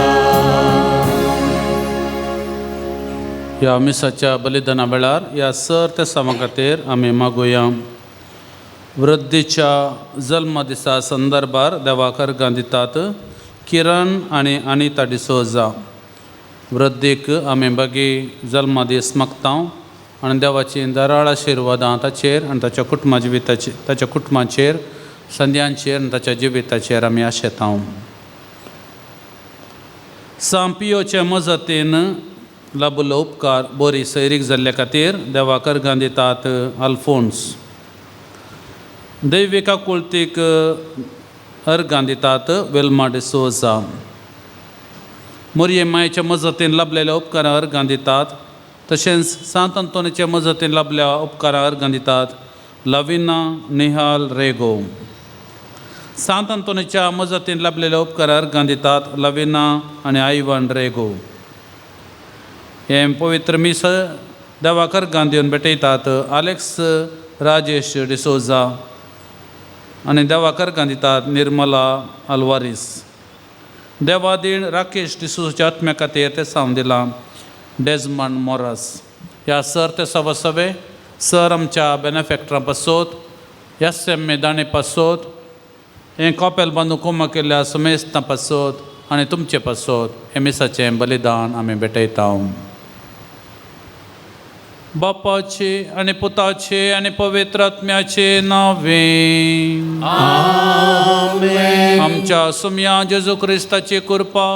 ह्या मिसाच्या बलिदाना वेळार ह्या सर त्या समा खातीर आमी मागुया. वृद्धीच्या जल्म दिसा संदर्भार देवाक अर्गां दितात किरण आनी अनिता डिसोजा. वृद्धीक आमी बागी जल्म दीस मागता आनी देवाची दराळ आशिर्वादां ताचेर आनी ताच्या कुटुंबाचेर संध्यांचेर आनी ताच्या जिविताचेर आमी आशेता. सांपियोचे मजतीन लाबुलो उपकार बरी सैरीक जाल्ले खातीर देवाक अर्गां दितात आल्फोन्स. दैविका कुळतीक अर्गां दितात वेल्मा डिसोजा. मोरये मायेच्या मजतीन लाभलेल्या उपकारा अर्गां दितात. तशेंच सांत अंतोनीच्या मजतीन लाभल्या उपकारा अर्गां दितात लविना निहाल रेगो. सांत अंतोनीच्या मजतीन लाभलेल्या उपकारा अर्गां दितात लविना आनी आयवान रेगो. हे पवित्र मीस देवा कर्गान दिवन भेटयतात आलेक्स राजेश डिसोजा आनी देवा कर्गान दितात निर्मला आल्वारीस. देवा दिन राकेश डिसोजाच्या आत्म्या खातीर ते सांग दिला डेजमंड मोरस. ह्या सर ते सवे सर आमच्या बेनेफॅक्टरां पासत यासेम दाणे पासत हें कॉपेल बांदू कोमा केल्ल्या समेस्तां पासत आनी तुमचे पासत हे मिसाचें बलिदान आमी भेटयता. बापाचे आनी पुताचे आनी पवित्र आत्म्याचे नांवे आमच्या सुम्या जेजू क्रिस्ताची कृपा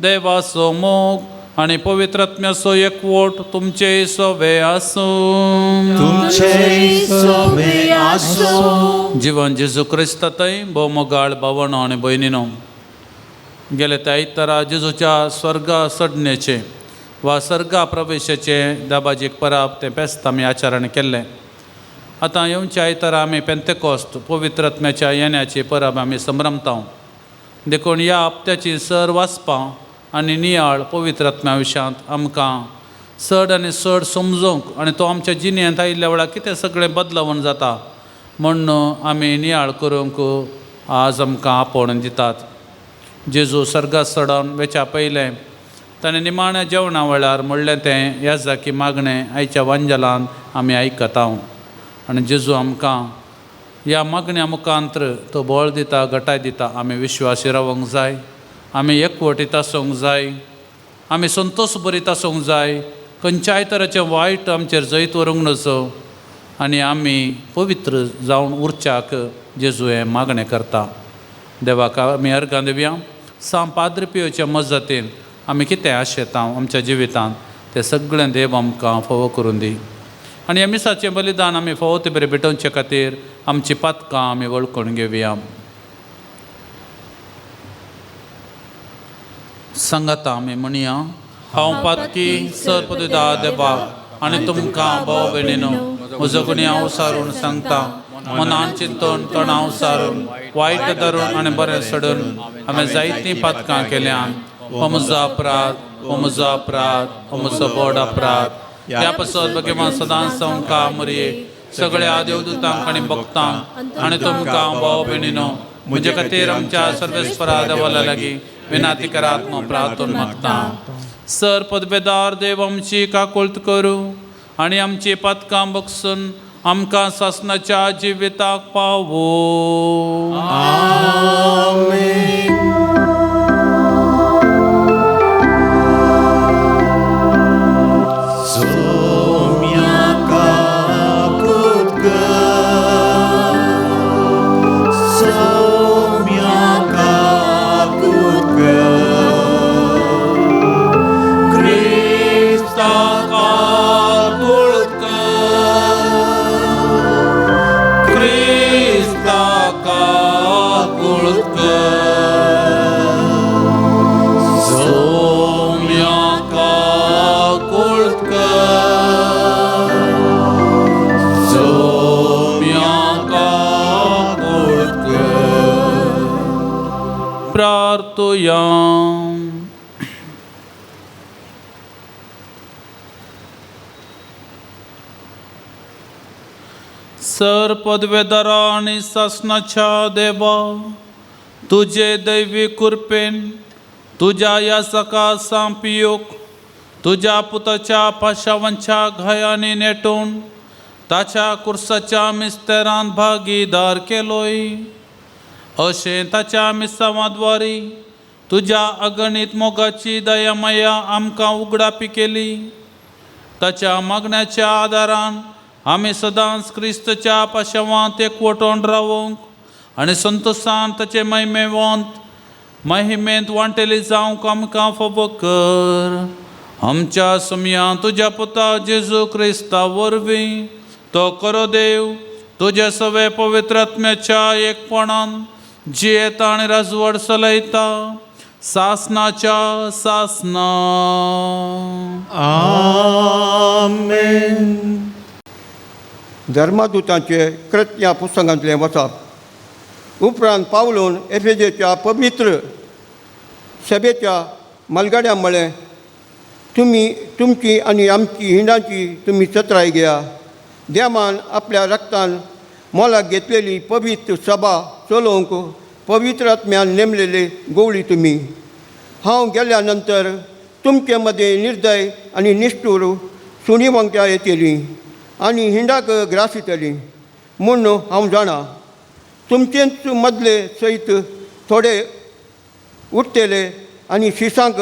देवाचो मोग आनी पवित्र आत्म्याचो एकवट तुमचे सवे आसूं. जिवन जेजू क्रिस्तातय भोव मोगाळ भावणो आनी भयणीनो, गेले त्या आयतारा जेजूच्या स्वर्गा सडणेचे वा सर्गा प्रवेशाचे दाबाजीक परब तें फेस्त आमी आचरण केल्लें. आतां येवच्या आयतारा आमी पेंतेकोस्त पवित्र आत्म्याच्या येण्याची परब आमी संभ्रमता. देखून ह्या हप्त्याची सर वाचपां आनी नियाळ पवित्र आत्म्या विशयांत आमकां चड आनी चड समजूंक आनी तो आमच्या जिणेंत आयिल्ल्या वेळार कितें सगळें बदलावन जाता म्हूण आमी नियाळ करूंक आज आमकां आपोवण दितात. जेजू सर्गास चडोन वेच्या पयलें ताणें निमाण्या जेवणा वेळार म्हणलें तें याजाकी मागणें आयच्या वांजलांत आमी आयकता. आनी जेजू आमकां ह्या मागण्या मुखांत्र तो बळ दिता, घटाय दिता. आमी विश्वासी रावंक जाय, आमी एकवटीत आसूंक जाय, आमी संतोश भरीत आसूंक जाय, खंयच्याय तराचें वायट आमचेर जैत व्हरूंक नजो आनी आमी पवित्र जावन उरच्याक जेजू हें मागणें करता. देवाक आमी अर्गां दिवया. सांब पाद्री पियोच्या मजतीन आमी कितें आशेता आमच्या जिवितांत तें सगळें देव आमकां फोव करून दी. आनी ह्या मिसाचें बलिदान आमी फोव ते बरें भेटोवचे खातीर आमची पातकां आमी वळखून घेवया. सांगाता आमी म्हणया, हांव पातकी सरपदुदा देवाक आनी तुमकां भाव भयणीनो, म्हजो गुन्यांव हांव सारून सांगता. मनान चिंतून तणाव सारून वायट धरून आनी बरें सोडून हांवें जायतीं पातकां केल्यान हो म्हजो अपराध, हो म्हजो अपराध, हो म्हजो व्हड अपराध. त्या पासत भगवान सदांच आमकां मरये सगळ्या देवदूतांक आनी भक्तांक आनी तुमकां भाव भयणीनो म्हजे खातीर आमच्या सर्वेस्परा देवाला लागीं विनाती करात म्हूण प्रार्थून मागता. सर पदवेदार देव आमची काकुळट करूं आनी आमची पातकां बगसून आमकां सासणाच्या जिविताक पावो. प्रार्थूया. सर पदवेदारा आनी सासणाच्या देवा, तुजे दैवी कृपेन तुज्या ह्या सकाळ सांपियोक तुज्या पुताच्या पाशावांच्या घायांनी नेटून ताच्या कुर्साच्या मिस्तेरांत भागीदार केलोय. अशें ताच्या मिसावांद्वारी तुज्या अगणित मोगाची दयामया आमकां उगडापी केली. ताच्या मागण्याच्या आदारान आमी सदांच क्रिस्तच्या पाशावांत एकवटून रावूंक आनी संतोशान ताचे महिमेंत वांटेली जावंक आमकां फोव कर. आमच्या सुमयां तुज्या पुता जेजू क्रिस्ता वरवीं तो करो देव तुज्या सवे पवित्र आत्म्याच्या एकपणान जियेता आनी राजवड चलयता सासणाच्या सासना. आमेन. धर्मदूतांचे कृत्या पुस्तकांतलें वचप. उपरांत पावलून एफेजेच्या पवित्र सभेच्या मलगड्या म्हळें, तुमची आणि आमची हिंडाची तुम्ही सत्राय घ्या. देवान आपल्या रक्तान मोलाक घेतलेली पवित्र सभा चलोवंक पवित्र आत्म्यान नेमलेले गवळी तुम्ही. हांव गेल्या नंतर तुमचे मध्ये निर्दय आणि निष्ठूर सुणी वांगट्या येतली आनी हिंडाक ग्रासितली म्हूण हांव जाणा. तुमचेच मदले सयत थोडे उठतले आनी शिसांक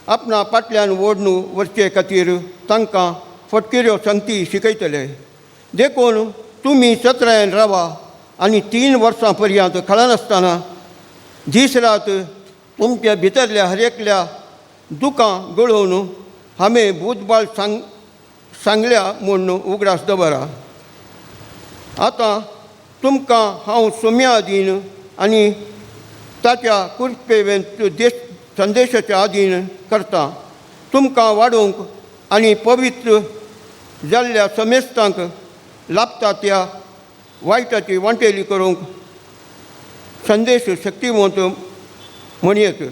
आपणा फाटल्यान ओडून वरचे खातीर तांकां फटकिऱ्यो संगती शिकयतले. देखून तुमी सत्रायन रावा आनी 3 वर्सां पर्यंत खळनासतना दीस रात तुमच्या भितरल्या हरेकल्या दुखां गळोवन हांवें भूतबाळ सांगल्या म्हूण उगडास दवरा. आतां तुमकां हांव सोम्या अधीन आनी ताच्या कृपेवेन संदेशाच्या अधीन करता. तुमकां वाडोवंक आनी पवित्र जाल्ल्या समेस्तांक लाभता त्या वायटाची वांटेली करूंक संदेश शक्तिवंत म्हणयेत.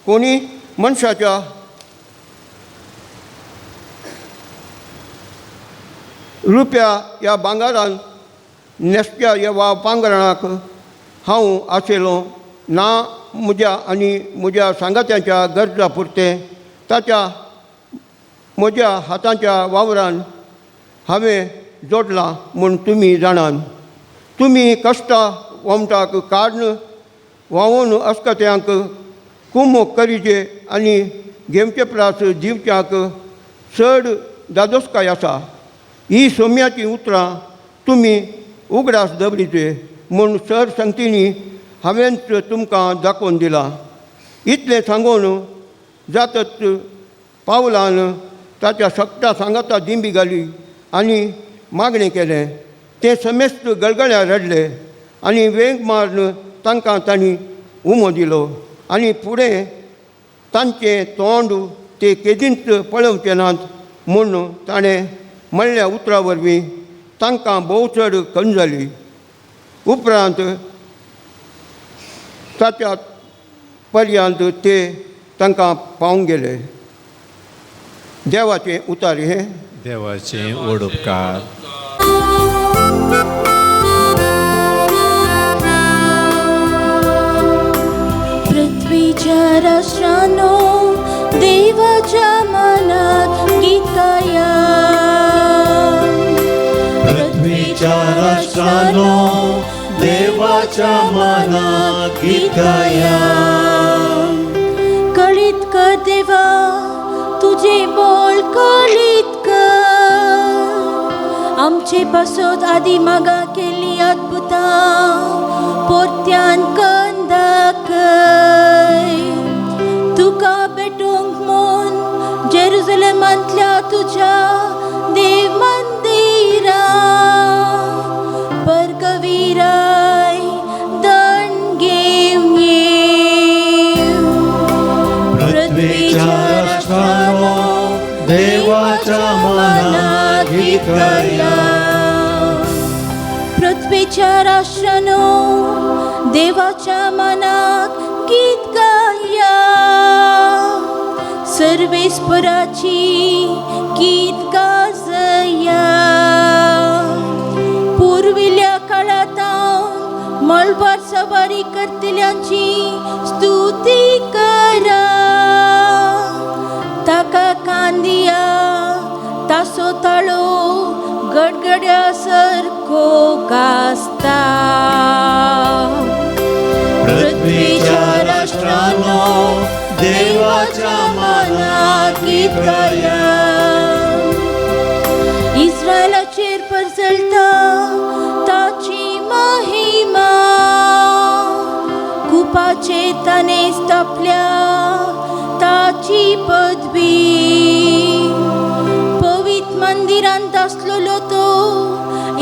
कोणी मनशाच्या रुपया ह्या भांगारान नेसत्या ह्या पांगरणाक हांव आशिल्लो ना म्हज्या आनी म्हज्या सांगात्यांच्या गरजा पुरते ताच्या म्हज्या हातांच्या वावरान हांवें जोडलां म्हूण तुमी जाणान. तुमी कश्टां वमटाक काडून व्हांवून अस्कत्यांक कुमोग करीचे आनी घेवचे प्रास दिवच्याक चड दादोसकाय आसा. ही सोम्याची उतरां तुमी उगडास दवरीचे म्हूण सर संगतींनी हांवेंच तुमकां दाखोवन दिलां. इतलें सांगून जातच पावलान ताच्या सक्ता सांगाता दिंबी घाली आनी मागणें केलें. ते समेस्त गळगळ्या रडले आनी वेग मारून तांकां तांणी उमो दिलो आनी फुडें तांचें तोंड ते केदींच पळोवचें नात म्हूण ताणें म्हणल्या उतरा वरवीं तांकां भोव चड खण जाली. उपरांत ताच्या पर्यंत ते तांकां पावूंक गेले. देवाचें उतार हें. देवाचें व्हड उपकार. पृथ्वीच्या राष्ट्रांनो देवाच्या मनात गीत गाया. पृथ्वीच्या राष्ट्रांनो देवाच्या मनात गीत गाया. कळीत कर देवा तुझे बोल कळीत कर. आमचे पासत आदी मागा केली अद्भुतां पोरत्यान करून दाखय. तुका भेटूंक म्हूण जेरुसलेमांतल्या तुझ्या देव मंदिरां परगवीराय दंड घेवन ये. पृथ्वीच्या राष्ट्रांनो देवाच्या मनात गीत गाया. पृथ्वीच्या राष्ट्रांनो देवाच्या मनात गीत गाया. सर्वेस्पराची गीत गाजया. पूर्विल्या काळात मळबार सवारी करतल्यांची स्तुती करा. ताका कांदिया तासो ताळो गडगड्या सारको गाजता. पृथ्वीच्या राष्ट्रांनो देवाच्या मनात गीत गाया. इस्रायलाचेर परजळटा ताची महिमा. कुपाचे ताने स्थापल्या ताची पदवी. पवित्र मंदिरांत आसलेलो तो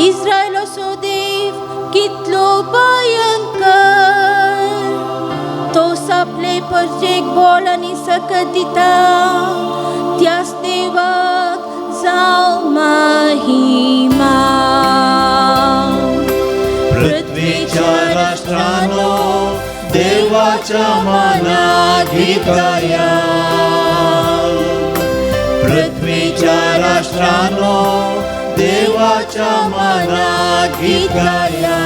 इस्रायलाचो देव कितलो भयंकर. तो सापले परजेक बोल आनी सकत दिता. त्याच देवाक जावं महिमा. पृथ्वीच्या राष्ट्रांनो देवाच्या मनात गीत गाया. पृथ्वीच्या राष्ट्रांनो देवाच्या मानात गीत गाया.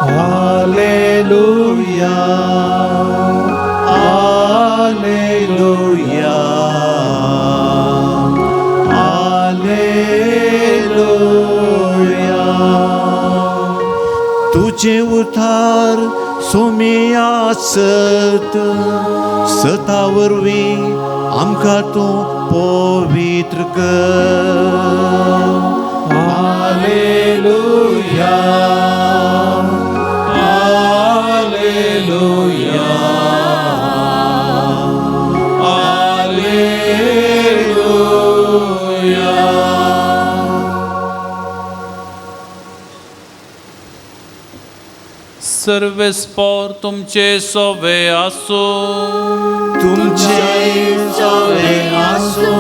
हालेलुया हालेलुया हालेलुया. तुझे उद्धार सोमिया सत सतावरवी आमकां तूं पवित्र कर. हालेलुया हालेलुया हालेलुया. सर्वेस्पर तुमचे सोवे आसो. तुमचे सवे आसो.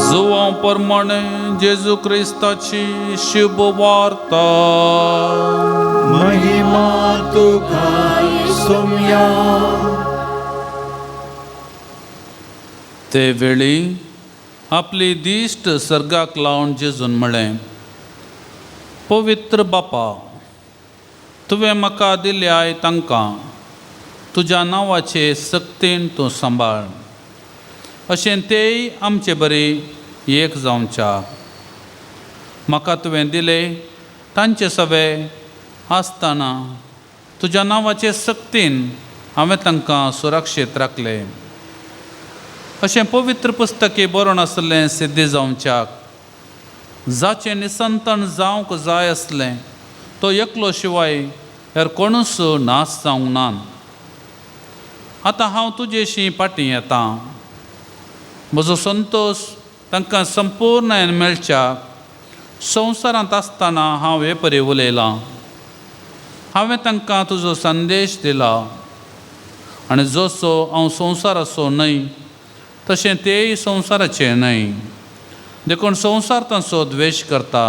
जुवा प्रमाणे जेजू क्रिस्ताची शुभ वार्ता. महिमा तुका सोम्या. ते वेळी आपली दिश्ट सर्गाक लावन जेजून म्हळें, पवित्र बापा, तुवें म्हाका दिल्याय तांकां तुज्या नांवाचे सक्तीन तूं सांबाळ. अशें तेय आमचे बरे एक जावच्या. म्हाका तुवें दिले तांचे सवे आसतना तुज्या नांवाचे सक्तीन हांवें तांकां सुरक्षीत राखले. अशें पवित्र पुस्तके बरोवन आसलें सिद्धी जावच्याक. जाचें निसंतन जावंक जाय आसलें तो एकलो शिवाय हेर कोणूच नास जावंक ना. आतां हांव तुजेशी फाटीं येतां. म्हजो संतोश तांकां संपूर्णयन मेळच्याक संवसारांत आसतना हांव हे परी उलयलां. हांवें तांकां तुजो संदेश दिला आनी जसो हांव संवसाराचो न्हय तशें तेय संवसाराचे न्हय. देखून संवसार तांचो द्वेश करता.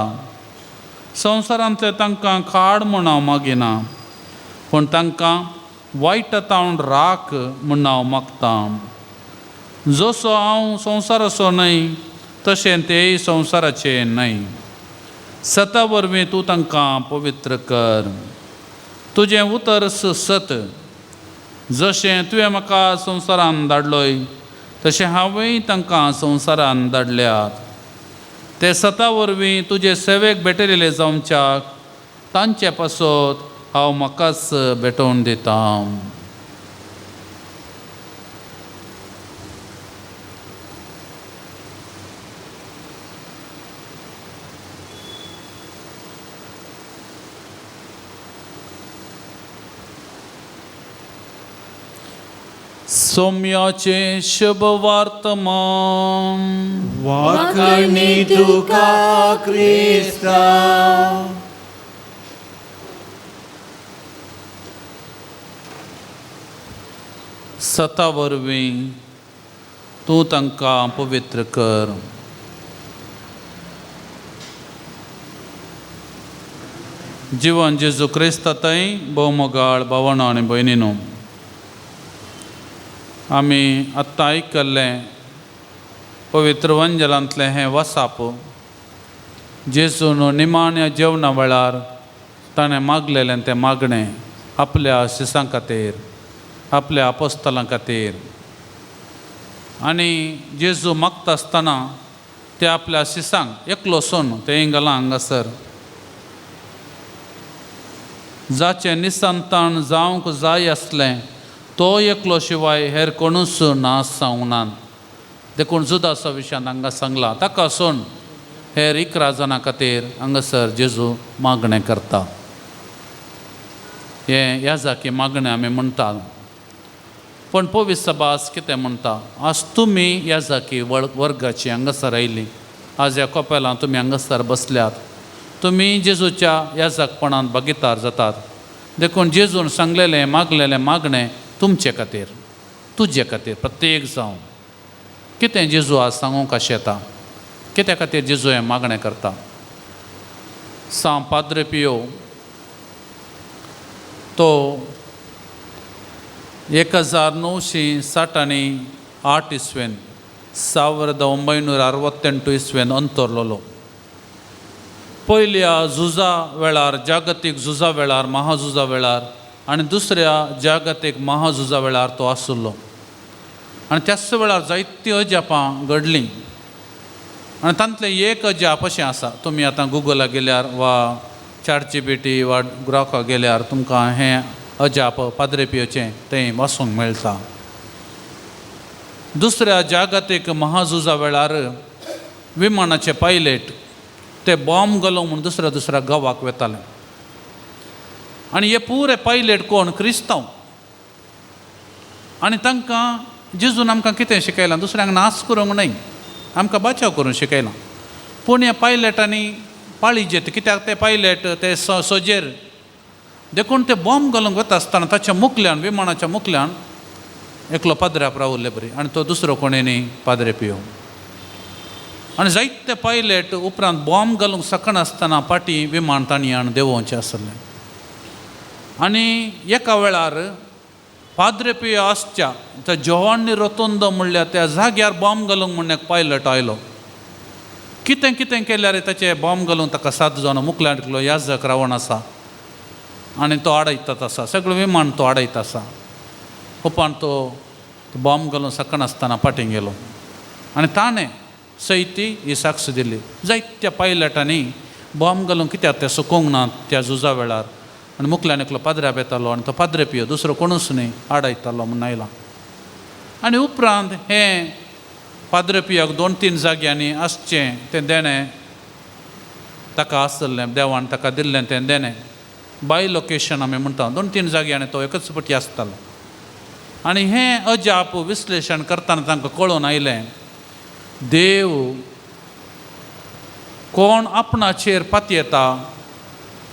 संवसारांतले तांकां खाड म्हूण हांव मागिना, पूण तांकां वायटांतावन राख म्हूण हांव मागतां. जसो हांव संवसाराचो न्हय तशें तेय संवसाराचे न्हय. सता वरवीं तूं तांकां पवित्र कर. तुजें उतर सत. जशें तुवें म्हाका संवसारांत धाडलोय तशें हांवेंय तांकां संवसारांत धाडल्यात. ते सता वरवीं तुजे सेवेक भेटलेले जावच्याक तांचे पासत हांव म्हाकाच भेटोवन दितां. सौम्याचे शुभ वर्तमान. वाकणी तुका क्रिस्ता. सता वरवीं तूं तांकां पवित्र कर. जिवन जेजू क्रिस्तांतय भोवमोगाळ भावंडो आनी भयणीनो, आमी आत्तां आयकल्लें पवित्र वंजलांतलें हें वसाप जेजून निमाण्या जेवणा वेळार ताणें मागलेलें तें मागणें आपल्या शिसां खातीर, आपल्या आपोस्तलां खातीर. आनी जेजू मागता आसतना ते आपल्या शिसांक एकलो सोन तें घाला हांगासर. जाचें निसंतान जावंक जाय आसलें तो एकलो शिवाय हेर कोणूच नास जावंक ना. देखून जुदासा विशयान हांगा सांगलां ताका सोन हेर 11 जाणां खातीर हांगासर जेजू मागणें करता. हें ह्या जाकी मागणें आमी म्हणटा. पण पवित्र सभा आज कितें म्हणटा, आज तुमी ह्या जाकी वर्गाची हांगासर आयलीं, आज ह्या कोपेलां तुमी हांगासर बसल्यात, तुमी जेजूच्या ह्या जागपणांत भागीदार जातात. देखून जेजून सांगलेलें मागलेलें मागणें तुमचे खातीर, तुजे खातीर प्रत्येक जावन. कितें जेजू आज सांगूंक अशें येता, कित्या खातीर जेजू हें मागणें करता. सांव पाद्रे पियो तो 1968 इस्वेन 1968 इस्वेन अंतरलोलो. पयल्या झुजा वेळार, जागतीक झुजा वेळार, महाझुजा वेळार आनी दुसऱ्या जागतीक महाझुजा वेळार तो आसुल्लो. आनी त्याच वेळार जायतीं अजापां घडलीं. आनी तांतलें एक अजाप अशें आसा, तुमी आतां गुगलाक गेल्यार वा ChatGPT वा ग्रॉकाक गेल्यार तुमकां हें अजाप पाद्रे पियोचें तें वाचूंक मेळटा. दुसऱ्या जागतीक महाझुजा वेळार विमानाचे पायलट ते बॉम्ब घालूंक म्हूण दुसऱ्या गांवाक वेताले. आनी हे पुरे पायलट कोण? क्रिस्तांव. आनी तांकां जेजून आमकां कितें शिकयलां? दुसऱ्यांक नाश करूंक न्हय, आमकां बचाव करूंक शिकयलां. पूण ह्या पायलटांनी पाळी जेत. कित्याक ते पायलट ते सोजेर देखून ते बॉम्ब घालूंक वता आसतना ताच्या मुखल्यान, विमानाच्या मुखल्यान एकलो पाद्र्याक रावल्ले बरी, आनी तो दुसरो कोणें न्ही, पाद्रे पियो. आनी जायते पायलट उपरांत बॉम्ब घालूंक सकनासतना पाटी विमान तांणी आनी देंवोवचें आसलें. आनी एका वेळार पाद्रे पियो आसच्या त्या जोवान्नी रोतोंदो म्हणल्यार त्या जाग्यार बॉम्ब घालूंक म्हण एक पायलट आयलो. कितें कितें केल्यार ताचे बॉम्ब घालूंक ताका 7 जाणां मुखल्यान एकलो याजक रावण आसा आनी तो आडयतात आसा, सगळें विमान तो आडयत आसा. उपरांत तो बॉम्ब घालूंक सकनासतना पाटीं गेलो. आनी ताणें सयती ही साक्ष दिली. जायत्या पायलटांनी बॉम्ब घालूंक कित्याक ते सुकोवंक ना त्या झुजा वेळार. आनी मुखल्यान एकलो पाद्र्याक येतालो आनी तो पाद्रे पियो दुसरो कोणूच न्ही आडयतालो म्हूण आयला. आनी उपरांत हें पाद्रे पियाक 2-3 जाग्यांनी आसचें तें देणें ताका आसलें, देवान ताका दिल्लें तें देणें. बाय लोकेशन आमी म्हणटा, 2-3 जाग्यांनी तो एकच फावटी आसतालो. आनी हें अजाप विश्लेशण करतना तांकां कळून आयलें, देव कोण आपणाचेर पातयेता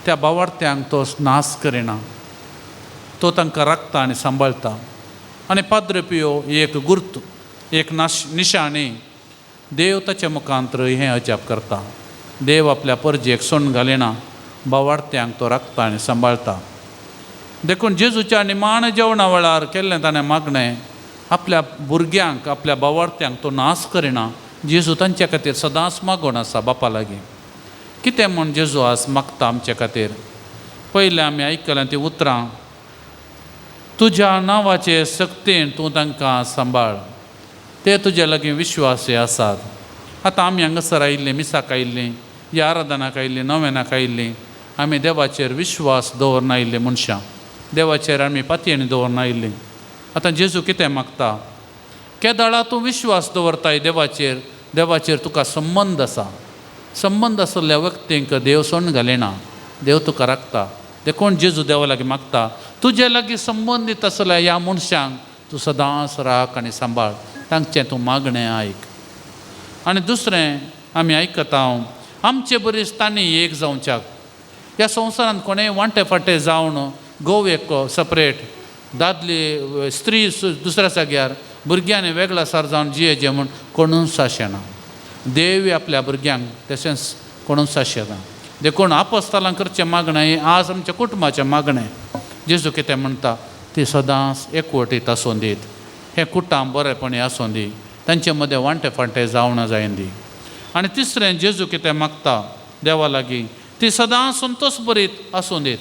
त्या भावार्थ्यांक तो नाश करिना, तो तांकां राखता आनी सांबाळटा. आनी पाद्रे पियो एक गुर्त, एक निशाणी, देव ताच्या मुखांतर हें अजाप करता. देव आपल्या परजेक सोन घालिना, भावार्थ्यांक तो राखता आनी सांबाळटा. देखून जेजूच्या निमाण जेवणा वेळार केल्लें ताणें मागणें, आपल्या भुरग्यांक, आपल्या भावार्थ्यांक तो नाश करिना. जेजू तांचे खातीर सदांच मागोन आसा बापा लागीं. कितें म्हूण जेजू आज मागता आमचे खातीर? पयलें आमी आयकलां तीं उतरां, तुज्या नांवाचे सक्तीन तूं तांकां सांबाळ, ते तुजे लागीं विश्वासी आसात. आतां आमी हांगासर आयिल्लीं, मिसाक आयिल्लीं, ह्या आराधनाक आयिल्लीं, नोवेनाक आयिल्लीं, आमी देवाचेर विश्वास दवरना आयिल्लीं मनशां, देवाचेर आमी पातयेनी दवरना आयिल्लीं. आतां जेजू कितें मागता? केदाळा तूं विश्वास दवरताय देवाचेर, देवाचेर तुका संबंद आसा. संबंद आशिल्ल्या व्यक्तींक देव सोडून घालिना, देव तुका राखता. देखून जेजू देवा लागीं मागता, तुजे लागीं संबंदीत आसल्या ह्या मनशांक तूं सदांच राख आनी सांबाळ, तांचें तूं मागणें आयक. आनी दुसरें आमी आयकता, आमचे बरीच तांणी एक जावच्याक. ह्या संवसारांत कोणेंय वांटे फाटे जावन घोव एक सपरेट, दादली स्त्री दुसऱ्या जाग्यार, भुरग्यांनी वेगळा सार जावन जियेचें म्हूण कोणूच साशेना. देव आपल्या भुरग्यांक तशेंच कोणूच साशेना. देखून आपोस्तालां करचें मागणें आज आमच्या कुटुंबाचें मागणें. जेजू कितें म्हणटा, ती सदांच एकवटीत आसूं दीत, हें कुटाम बरेपणी आसूं दी, तांचे मदें वांटे फाटे जावना जायन दी. आनी तिसरें जेजू कितें मागता देवा लागीं, ती सदांच संतोश बरीत आसूं दीत.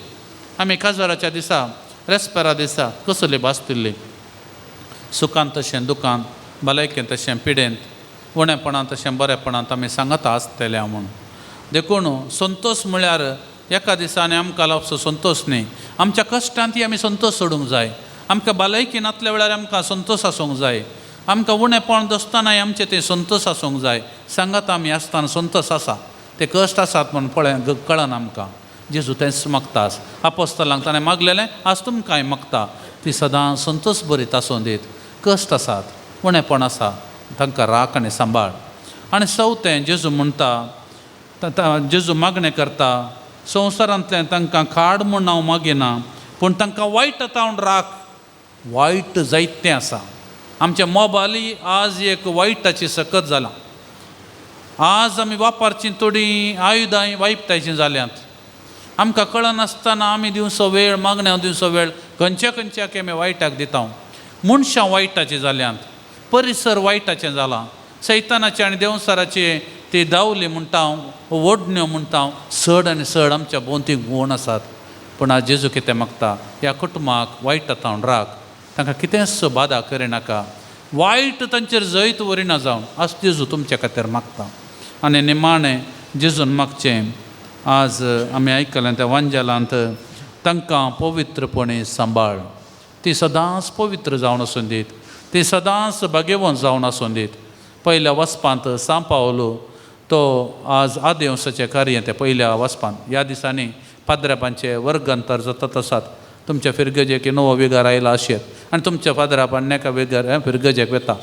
आमी काजाराच्या दिसा, रेस्पेरा दिसा कसली भासतिल्ली, सुखांत तशें दुखांत, भलायकेंत तशें पिडेंत, उणेपणांत तशें बरेपणांत आमी सांगता आसतले म्हूण. देखून संतोश म्हळ्यार एका दिसांनी आमकां लावचो संतोश न्ही, आमच्या कश्टांतय आमी संतोश सोडूंक जाय. आमकां भलायकी नासल्या वेळार आमकां संतोश आसूंक जाय. आमकां उणेपण दोस्तानाय आमचें तें संतोश आसूंक जाय. सांगात आमी आसतना संतोश आसा, ते कश्ट आसात म्हूण पळय कळना आमकां. जेजू तेंच मागता. आपोस्तालांक ताणें मागलेलें आज तुमकांय मागता, ती सदां संतोश बरीत आसूं दीत. कश्ट आसात, उणेपण आसा, तांकां राख आनी सांबाळ. आनी चवथें जेजू म्हणटा, जेजू मागणें करता, संवसारांतलें तांकां खाड म्हूण हांव मागिना, पूण तांकां वायट हातावन राख. वायट जायतें आसा. आमचे मोबायलय आज एक वायटाची सकत जाला. आज आमी वापरचीं थोडीं आयुधां वायटाचीं जाल्यांत. आमकां कळनासतना आमी दिवचो वेळ मागण्या दिवचो वेळ खंयच्या आमी वायटाक दिता. मनशां वायटाचें जाल्यांत, परिसर वायटाचें जालां, सैतानाचे आनी देवसाराचे ती दावली म्हणटा ओडण्यो म्हणटा चड आनी चड आमच्या भोंवतीक गूण आसात. पूण आज जेजू कितें मागता, ह्या कुटुंबाक वायटांत राख, तांकां कितेंच बाधा करिनाका, वायट तांचेर जैत वरिना जावन आज जेजू तुमच्या खातीर मागता. आनी निमाणें जेजून मागचें, आज आमी आयकलें त्या वांजेलांत तांकां पवित्रपणी सांबाळ, ती सदांच पवित्र जावन आसूं दीत, ती सदांच भाग्यवंत जावन आसूं दीत. पयल्या वचपांत सान पावलो तो आज आदिवसाचें कार्य तें पयल्या वचपांत. ह्या दिसांनी पाद्रापांचे वर्गांतर जातात आसात. तुमच्या फिरगजेक नवो विगार आयला आशेत आनी तुमच्या पाद्रापान नेका विगार फिरगजेक वेता.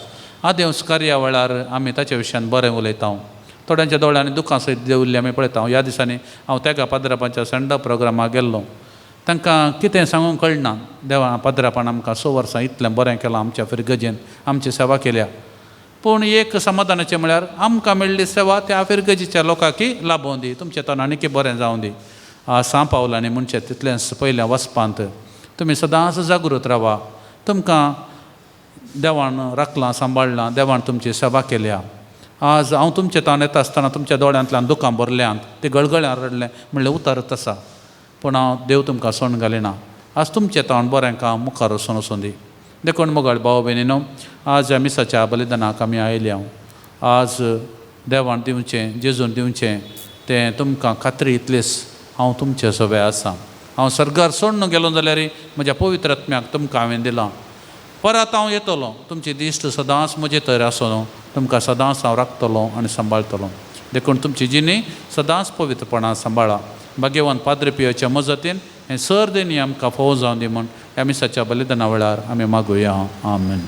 आदिवस कार्यावळार आमी ताचे विशयान बरें उलयता. थोड्यांच्या दोळ्यांनी दुखां सयत देंवल्ली आमी पळयता. ह्या दिसांनी हांव तेका पाद्रापांच्या संड प्रोग्रामाक गेल्लो. तांकां कितें सांगूंक कळना, देवा पाद्रापान आमकां 6 वर्सां इतलें बरें केलां, आमच्या फिरगजेन आमची सेवा केल्या. पूण एक समाधानाचें म्हळ्यार आमकां मेळ्ळी सेवा त्या फिरगजीच्या लोकांकी लाभोवं दी, तुमच्या तोंडांनी बरें जावं दी. सान पावलांनी म्हणचे तितलेंच पयल्या वचपांत तुमी सदांच जागृत रावा. तुमकां देवान राखलां, सांबाळलां, देवान तुमची सेवा केल्या. आज हांव तुमचे तोंड येता आसतना तुमच्या दोळ्यांतल्यान दुखां भरल्यांत, ते गळगळ्यान रडलें म्हणलें उतारत आसा. पूण हांव देव तुमकां सोण घालिना. आज तुमचें तोंड बरें काम मुखार वचून दी. देखून मोगाळ भाव भयणीनो, आज ह्या मिसाच्या बलिदानाक आमी आयल्या. आज देवान दिवचें, जेजून दिवचें तें तुमकां खात्री इतलीच हांव तुमचे सोबे आसा. हांव सर्गार सोडून गेलो जाल्यार म्हज्या पवित्र आत्म्याक तुमकां हांवें दिलां. परत हांव येतलो, तुमची दिश्ट सदांच म्हजे तर आसलो, तुमकां सदांच हांव राखतलो आनी सांबाळटलो. देखून तुमची जिणी सदांच पवित्रपणान सांबाळा. भाग्यवान पाद्री पियोच्या मजतीन हें सर देनी आमकां फोव जावं दी म्हूण ह्या मिसाच्या बलिदाना वेळार आमी मागुया. आमेन.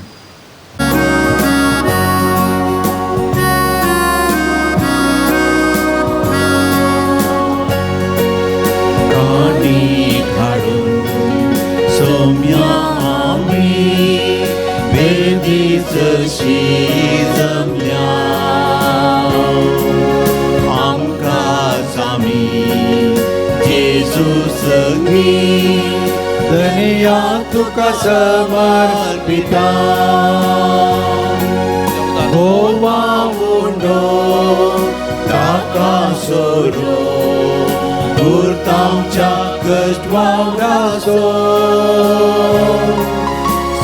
काणी घालून सौम्या आमी बेगीच जमल्या, आमकां आमी जेजू संगी धन्या तुका समर्पिता. गोवा उंडो ताका सोरो दूरतांच्या कश्ट वावराचो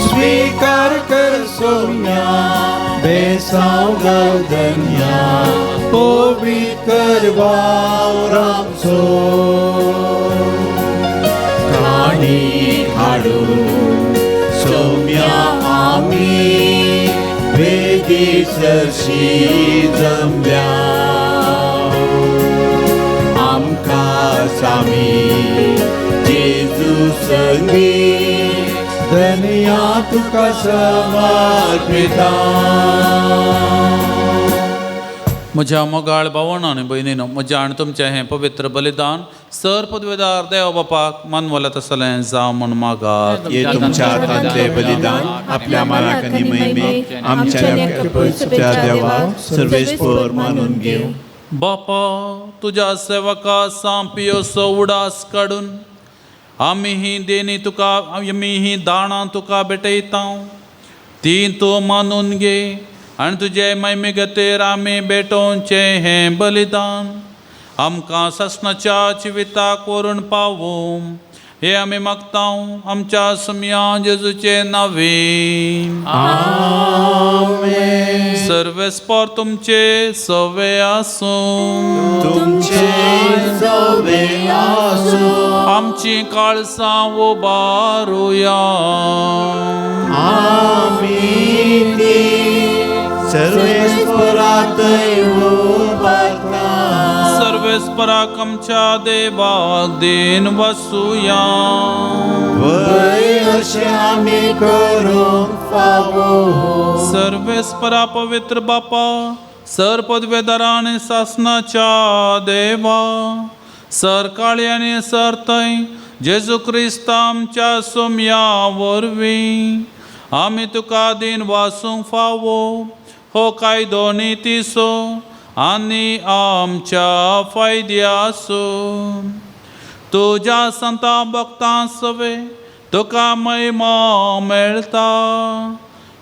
स्वीकार कर सौम्या बेसांव धन्या पवित्र वावराचो. काणी हाडून सौम्या आमी बेगीचशी जमल्या, आमकां आमी जेजू संगी धन्या तुका समर्पिता. म्हज्या मोगाळ भावण आनी भयणीनो, म्हज्या आनी तुमचें हें पवित्र बलिदान सर पदवेदार देव बापाक मानवलें तसलें जावं म्हूण मागात. हे तुमच्या हातांतले बलिदान आपल्या मानाक आनी महिमेक आमच्या देवाक सर्वेस्पर मानून घेव. बापा, तुज्या सेवका पियोसो उडास काडून आमी ही देणी तुका, आमी ही दाणां तुका भेटयता, ती तूं मानून घे आनी तुजे महिमे खातीर आमी भेटोवचें हें बलिदान आमकां ससनाच्या जिविताक व्हरून पावूं, हे आमी मागता आमच्या सुमया जेजूचे नांवे. आमेन. सर्वेस्पर तुमचे सवे आसूं, तुमचे सवे आसूं, आमची काळसां उबारुया. आमी सर्वेस्परांतय उबारता, सर्वेस्पराक आमच्या देवाक देन वसूया. वय अशें आमी करूंक फावो. सर्वेस्परा पवित्र बापा, सर पदवेदारा आनी शासनाच्या देवा, सर काळी आनी सर थंय जेजू क्रिस्त आमच्या सोम्या वरवीं आमी तुका दिन वासूंक फावो. हो कायदो नितीसो आनी आमच्या फायद्याचो. तुझ्या संता भक्तां सवे तुका महिमा मेळटा,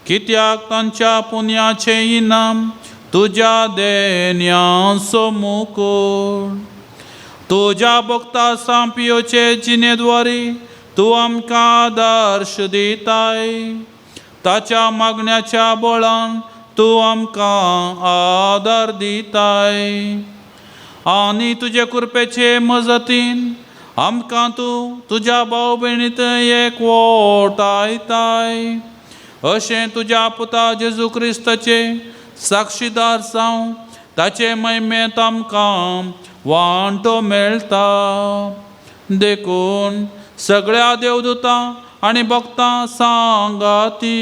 कित्याक तांच्या पुण्याचे इनाम तुझ्या देण्याचो मुकुट. तुझ्या भक्ता सांपियोचे जिणेद्वारी तूं आमकां आदर्श दिताय, ताच्या मागण्याच्या बळान तूं आमकां आदार दिताय. आनी तुजे कृपेचे मजतीन आमकां तूं तुज्या भाव भयणीत एकवटायताय. अशें तुज्या पुता जेजू क्रिस्ताचे साक्षीदार जावं ताचे महिमेंत आमकां वांटो मेळटा. देखून सगळ्या देवदूतां आनी भक्तां सांगाती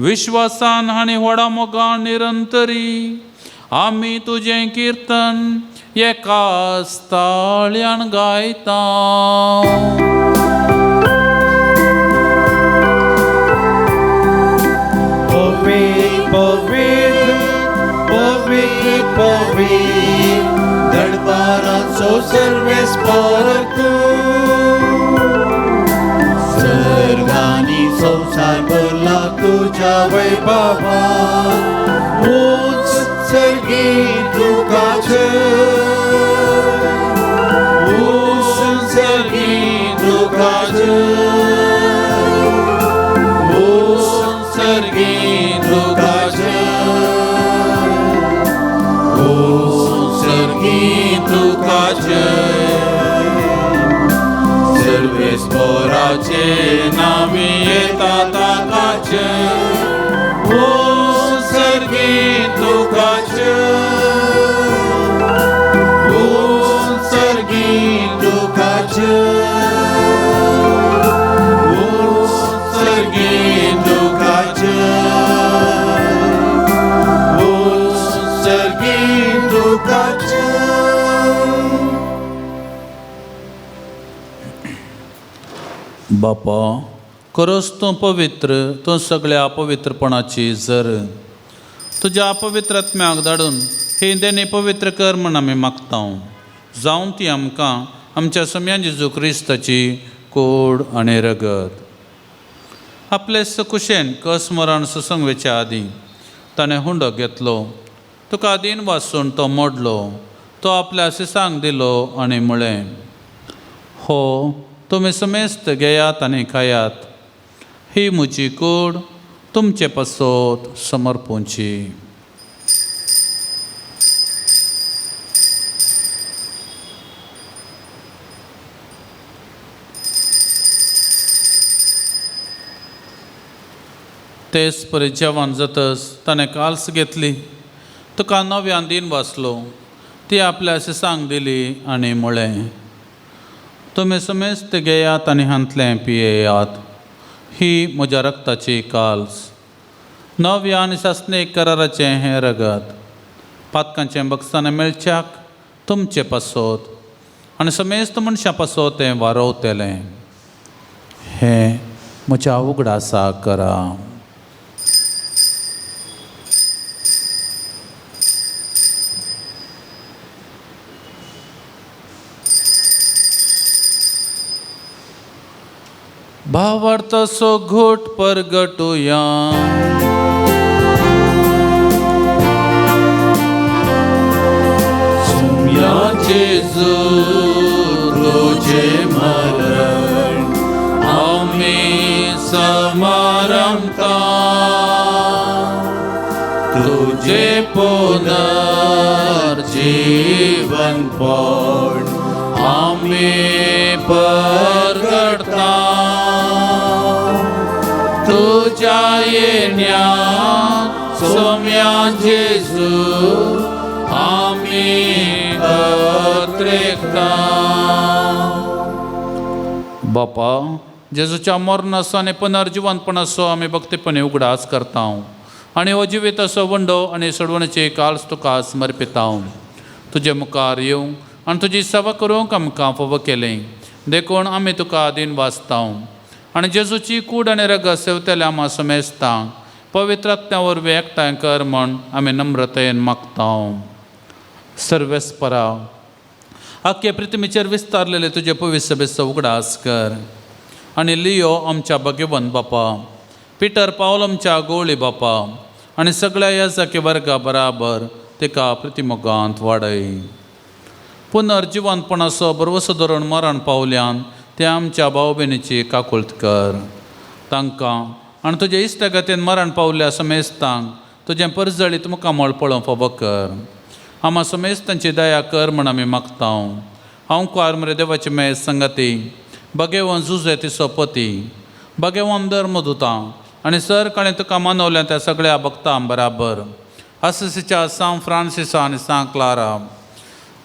विश्वासान आनी व्हडा मोगान निरंतरी आमी तुजें किर्तन एकाच ताळ्यान गायता. पवित्र पवित्र पवित्र दरबाराचो सर्वेस्पर तूं, सर्गानी संसार भरला तुज्या वैभवान. उंच सर्गी तुकाचे, उंच सर्गी तुकाचे, उंच सर्गी तुकाचे, उंच सर्गी तुकाचे. सर्वेस्पराचे नामी येता ताकाचे, उंच सर्गी तुकाचे, उंच सर्गी तुकाचे, उंच सर्गी तुकाचे, उंच सर्गी तुकाचे. बापा, खरोच तूं पवित्र, तूं सगळ्या अपवित्रपणाची जर. तुज्या अपवित्र आत्म्याक धाडून ही देणी पवित्र कर म्हण आमी मागता. जावं ती आमकां आमच्या सम्यान जेजू क्रिस्ताची कूड आनी रगत. आपले कुशेन कस मरण सुसंगवेच्या आदीं ताणें हुंडो घेतलो, तुका आदीन वाचून तो मोडलो, तो आपल्या सिसांक दिलो आनी म्हळें, हो तुमी समेस्त घेयात आनी खायात, ही म्हजी कूड तुमचे पासत समर्पूंची. तेच परी जेवण जातच ताणें काल्स घेतली, तुका नव्यान दिन वाचलो, ती आपल्या सिसांक दिली आनी म्हळें, तुमी समेस्त घेयात आनी हांतलें पियेयात, ही म्हज्या रक्ताची काल्स, नव्या आनी शासनीक कराराचें हें रगत, पातकांचें बक्षान मेळच्याक तुमचे पासत आनी समेस्त मनशां पासत तें वारवतलें. हें म्हज्या उगडासा करा. भावार्थसो घोट परगटुया. सुम्या जेजू तुझे मरण आमी समारंभता, तुझे पुनर्जीवनपण आमी परगटता. तुझ्या येण्या सोम्या जेजू आमी अत्रेकता. बापा, जेजूच्या मरणाचो आनी पुनर्जीवनपणाचो आमी भक्तीपणे उगडास करता आनी हो जिविताचो वंडो आनी सोडवणेची काल्स तुका समर्पिता. तुजे मुखार येवं आनी तुजी सेवा करूंक आमकां फावो केलें. देखून आमी तुका आदीन वाचता आनी जेजूची कूड आनी रगत सेवतले आमा समेजता. पवित्र आत्म्या वरवीं एकठांय कर म्हण आमी नम्रतेन मागता. सर्वेस्परा, अख्खे पृथ्वीचेर विस्तारलेले तुजे पवित्र सभेचो उगडास कर. आनी लियो आमच्या भगवंत बापा, पिटर पावल आमच्या गोळी बापा आनी सगळ्या याजकी वर्गा बराबर तिका प्रतिमोगांत वाडय. पुनर्जिवंतपणाचो बरवसो धरून मरण पावल्यान ते आमच्या भाव भयणीची काकुळट कर. तांकां आनी तुजे इश्टगतीन मरण पावल्या समेस्तांक तुजें परजळीत मुखामळ पळोवंक फावो कर. आम्हा समेस्तांची दया कर म्हण आमी मागतां. हांव कुंवार मरे देवाची मेळ संगती, भगवंत जुजे तिचो पती, भगवंत धर्मदुतां आनी सर काणें तुका मानवल्या त्या सगळ्या भक्तां बराबर असिसीच्या सांत फ्रांसिसा आनी सांत क्लारा,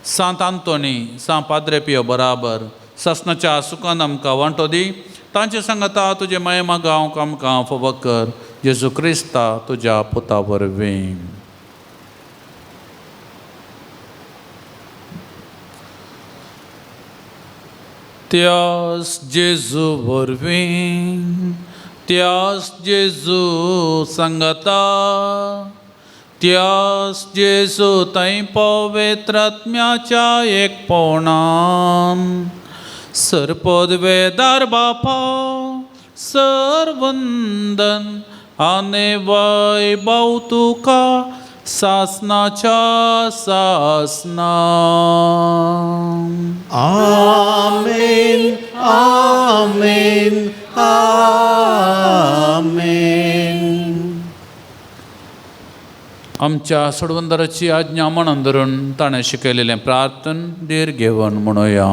सांत आंतोनी, सांत पाद्रे पियो बराबर ससनाच्या सुखान आमकां वांटो दी. तांचे सांगता तुजे महिमा गावंक आमकां फावो कर. जेजू क्रिस्ता तुज्या पुता वरवीं. त्यास जेजू वरवीं, त्यास जेजू सांगता, त्यास जेजू थंय पवित्र आत्म्याच्या एकपणान सरपद वेदार बापा सर्वंदन आनी वैभव तुका सासनाच्या सासना. आमेन आमेन आमेन. आमच्या सोडवंदराची आज्ञा मनान धरून ताणें शिकयलेलें प्रार्थन देर घेवन म्हणुया.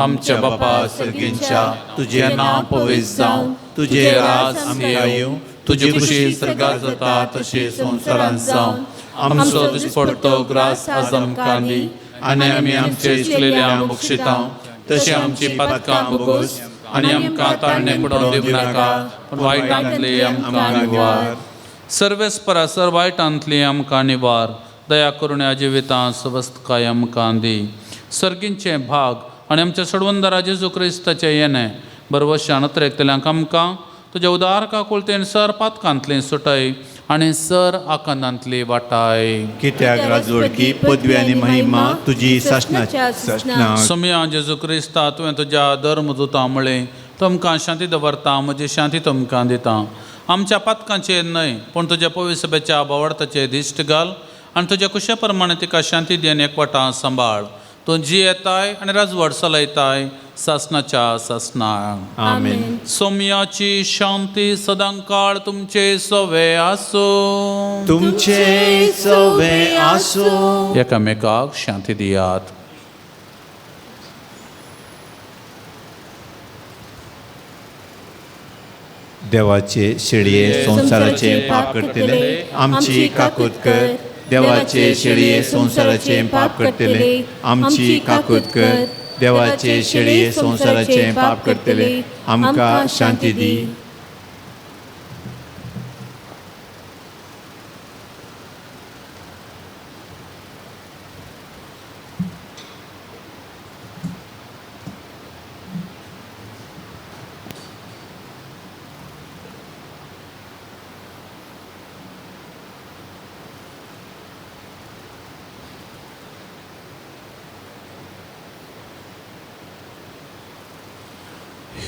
आमच्या बापा सर्गींच्या तुझे नांव पवित्र जावं, तुझे राज आमकां येवं, तुजी खुशी स्वर्गांत जाता तशी संवसारांत जावं. आमचो दिसपडटो ग्रास आज आमकां दी आनी आमी आमचे इश्टलेल्यांक बक्षितां, तशी आमची पातकां बोगोस आनी आमकां ताळणे पडोवन दिवं नाका, पूण वायटांतली आमकां निवार. सर्वेस्परा सर वायटांतली आमकां निवार. दया करून ह्या जिवितांत स्वस्थकाय आमकां दी. सर्गींचे भाग आनी आमच्या सोडवंदरा जेजू क्रिस्ताचें येणें बरवशान नत्रेकतल्यांक आमकां तुज्या उदार काकुळतेन सर पातकांतली सुटय आनी सर आकांतांतली वाटाय. कित्याक राजवडकी पदवी आनी महिमा तुजी सासना. सोम्या जेजू क्रिस्ता तुवें तुज्या धर्मदुतां म्हळें तुमकां शांती दवरता, म्हजी शांती तुमकां दिता. आमच्या पातकांचेर न्हय पूण तुज्या पवित्र सभेच्या भावार्थाचेर दिश्ट घाल आनी तुज्या कुशे प्रमाणे तिका शांती दिवन एकवटां सांबाळ. तूं जी येताय आनी राजवट चलयताय सासनाच्या सासनाक. आमेन. सोम्याची शांती सदांकाळ तुमचे सवे आसूं. तुमचे सवे आसूं. एकामेकाक शांती दियात. देवाचे शेळये संसाराचे पाप करतले आमची काकूत कर. देवाचे शेळये संसाराचे पाप करतले आमची काकूत कर. देवाचे शेळये संसाराचे पाप करतले आमकां शांती दी.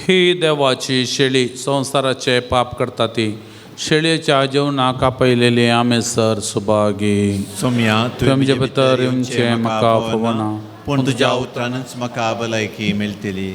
ही देवाची शेळी संसाराचे पाप करता ती. शेळयेच्या जेवणाक आपयलेली आमे सर सुभागी. सोम्या तुमचे भितर येवचे म्हाका फवना, पूण तुज्या उतरानच म्हाका भलायकी मेळटली.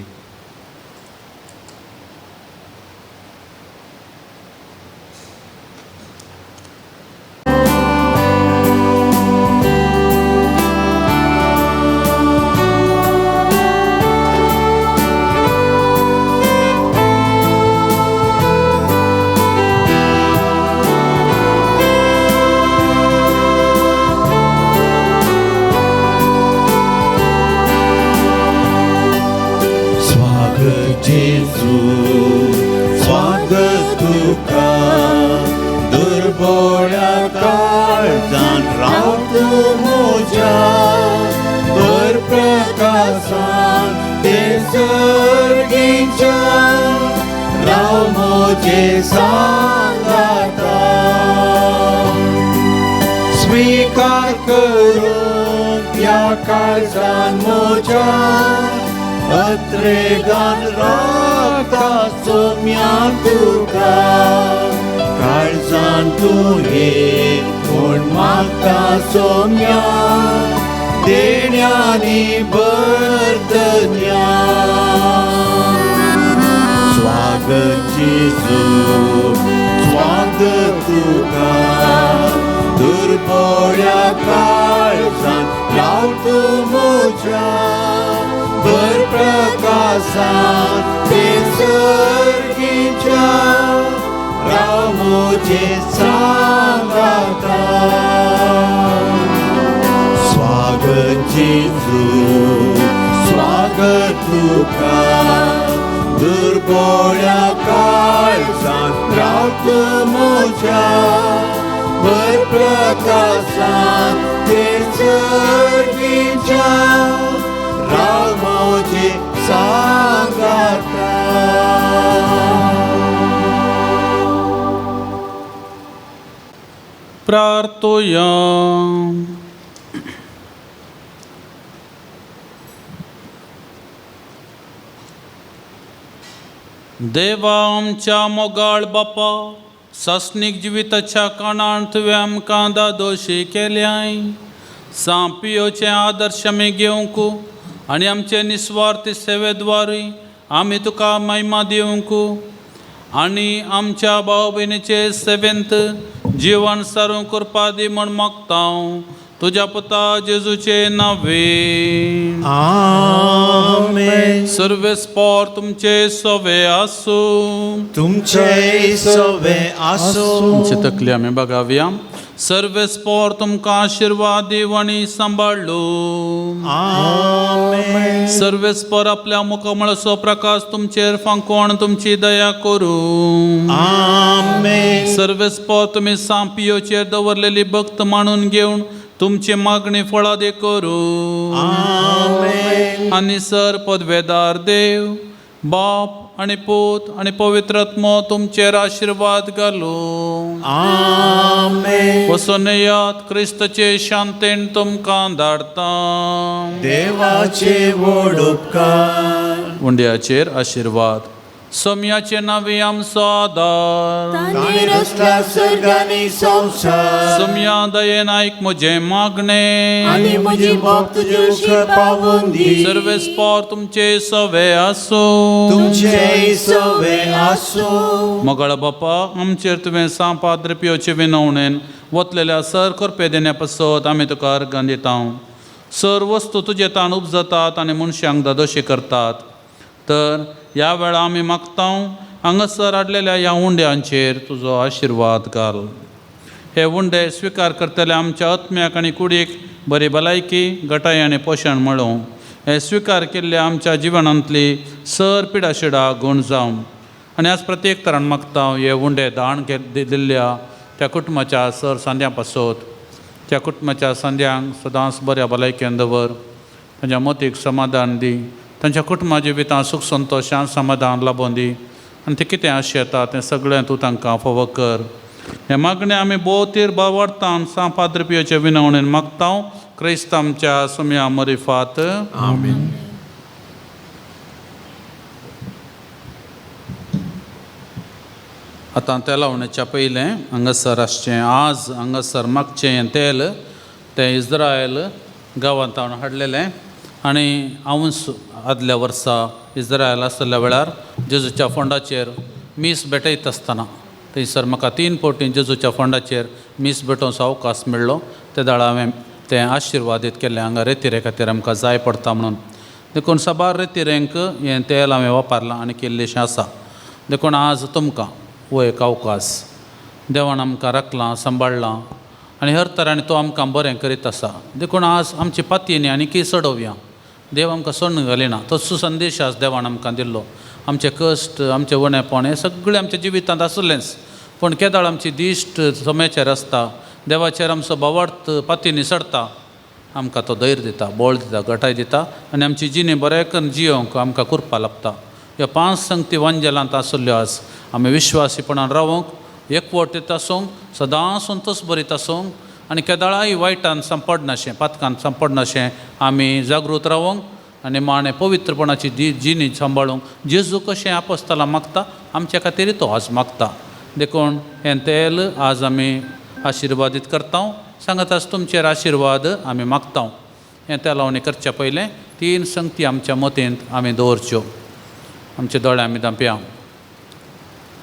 स्वीकार करून या काळ काळजान म्हज्या अत्रेगान रावता सोम्या तुका काळजान तूं ये म्हूण मागता सोम्या देण्यानी बर्दन्या स्वागत जेजू स्वागत तुका दुर्बळ्या काळजान राव तूं म्हज्या भर प्रकाशान ते सर्गीच्या राव म्हजे सांगाता स्वागत जेजू स्वागत तुका दुर्बळ्या काळजान राव तूं म्हज्या भर प्रकाशान ते सर्गीच्या राव म्हजे सांगाता प्रार्थोया. देवा आमच्या मोगाळ बापा सस्नीक जिविताच्या काळांत तुवें आमकां दादोशी केल्याय सांपियोचे आदर्श आमी घेवंक आनी आमचे निस्वार्थी सेवेद्वारी आमी तुका महिमा दिवंक आनी आमच्या भाव भयणीचे सेवेंत जीवन सारूं करपा दी म्हण मागता तुज्या पुता जेजूचे नांवे आमेन. सर्वेस्पोर तुमचे सोवे आसूं तुमचे सवे आसूं तुमचे तकली आमी बगावया. सर्वेस्पोर तुमकां आशिर्वाद दिव आनी सांबाळलो. आमेन. सर्वेस्पोर आपल्या मुखमळाचो प्रकाश तुमचेर फांकोवन तुमची दया करूं. आमेन. सर्वेस्पोर तुमी सांपियोचेर दवरलेली भक्त मानून घेवन तुमची मागणी फळादी करूं. आमेन. आनी सर पदवेदार देव बाप आनी पूत आनी पवित्रात्मो तुमचेर आशिर्वाद घालूं. आमेन. वचून येयात क्रिस्ताचे शांतेन तुमकां धाडटा. देवाचे व्हड उपकार उंड्याचेर आशिर्वाद. सोम्याचे नांवे आमचो आदार. ताणे रचला सर्गानी संवसार सोम्या दयेन आयक म्हजें मागणें आनी म्हजी भोग तुजे उखळ पावोवन दी. सर्वेस्पोर तुमचे सवे आसूं. तुमचे सवे आसूं. मोगाळ बापा आमचेर तुवें सांपाद्र पियोचे विनवणेन वतलेल्या सर करपे देण्या पासत आमी तुका अर्गां दिता. सर वस्तू तुजे ताण उपजतात आनी मनशांक दादोशी करतात. तर ह्या वेळा आमी मागता हांगासर हाडलेल्या ह्या उंड्यांचेर तुजो आशिर्वाद घाल. हे उंडे स्विकार करतले आमच्या आत्म्याक आनी कुडीक बरी भलायकी घटाय आनी पोशण मेळूं. हे स्विकार केल्ले आमच्या जिवनांतली सर पिडाशिडा गूण जावं. आनी आज प्रत्येक तरान मागता हे उंडे दान दिल्ल्या त्या कुटुंबाच्या सर सांद्या पासत त्या कुटुंबाच्या सांद्यांक सदांच बऱ्या भलायकेन दवर. तांच्या मोतीक समाधान दी. तांच्या कुटुंबा जिवितांत सुख संतोश शांत समाधान लाभोवन दी. आनी ते कितें आशेता तें सगळें तूं तांकां फावो कर. हे मागणें आमी भोवतीर भावार्थान सांपाद्र पियोचे विनवणेन मागता क्रिस्त आमच्या सोम्या मरिफात. आमेन. आतां तेल लावण्याच्या पयलें हांगासर आसचें आज हांगासर मागचें तेल तें इस्रायल गांवांत हांवें हाडलेलें. आनी हांव आदल्या वर्सा इस्रायल आसल्या वेळार जेजूच्या फोंडाचेर मीस भेटयत आसतना थंयसर म्हाका 3 फावटी जेजूच्या फोंडाचेर मीस भेटोवचो अवकाश मेळ्ळो. ते दाळा हांवें तें आशिर्वादीत केलें हांगा रेतिरे खातीर आमकां जाय पडटा म्हणून. देखून साबार रेतिरेंक हें तेल हांवें वापरलां आनी केल्लेशें आसा. देखून आज तुमकां हो एक अवकाश देवान आमकां राखलां सांबाळलां आनी हर तरांनी तो आमकां बरें करीत आसा. देखून आज आमची पातयेनी आनी की सडोवया. देव आमकां सोडून घालिना. तो सुसंदेश आज देवान आमकां दिल्लो. आमचे कश्ट आमचे वणेपण हें सगळें आमच्या जिवितांत आसलेंच. पूण केदाळ आमची दिश्ट सोम्याचेर आसता. देवाचेर आमचो भावार्थ पातयेनी सडटा. आमकां तो धैर्य दिता बळ दिता घटाय दिता आनी आमची जिणी बरें करून जियोंक आमकां करपा लागता. ह्या 5 संगती वांजेलांत आसल्यो आज आमी विश्वासीपणान रावूंक एकवटीत आसूंक सदां संतोश बरीत आसूंक आनी केदाळाय वायटान सांपडनाशें पातकान सांपडनाशें आमी जागृत रावूंक आनी माणे पवित्रपणाची जिणी सांबाळूंक जेजू कशें आपोस्तालां मागता आमच्या खातीर तो आज मागता देखून हें तेल आज आमी आशिर्वादीत करता सांगत आज तुमचेर आशिर्वाद आमी मागता हें तेलावणी करच्या पयलें 3 संगती आमच्या मतींत आमी दवरच्यो आमच्या दोळ्यां आमी धांपया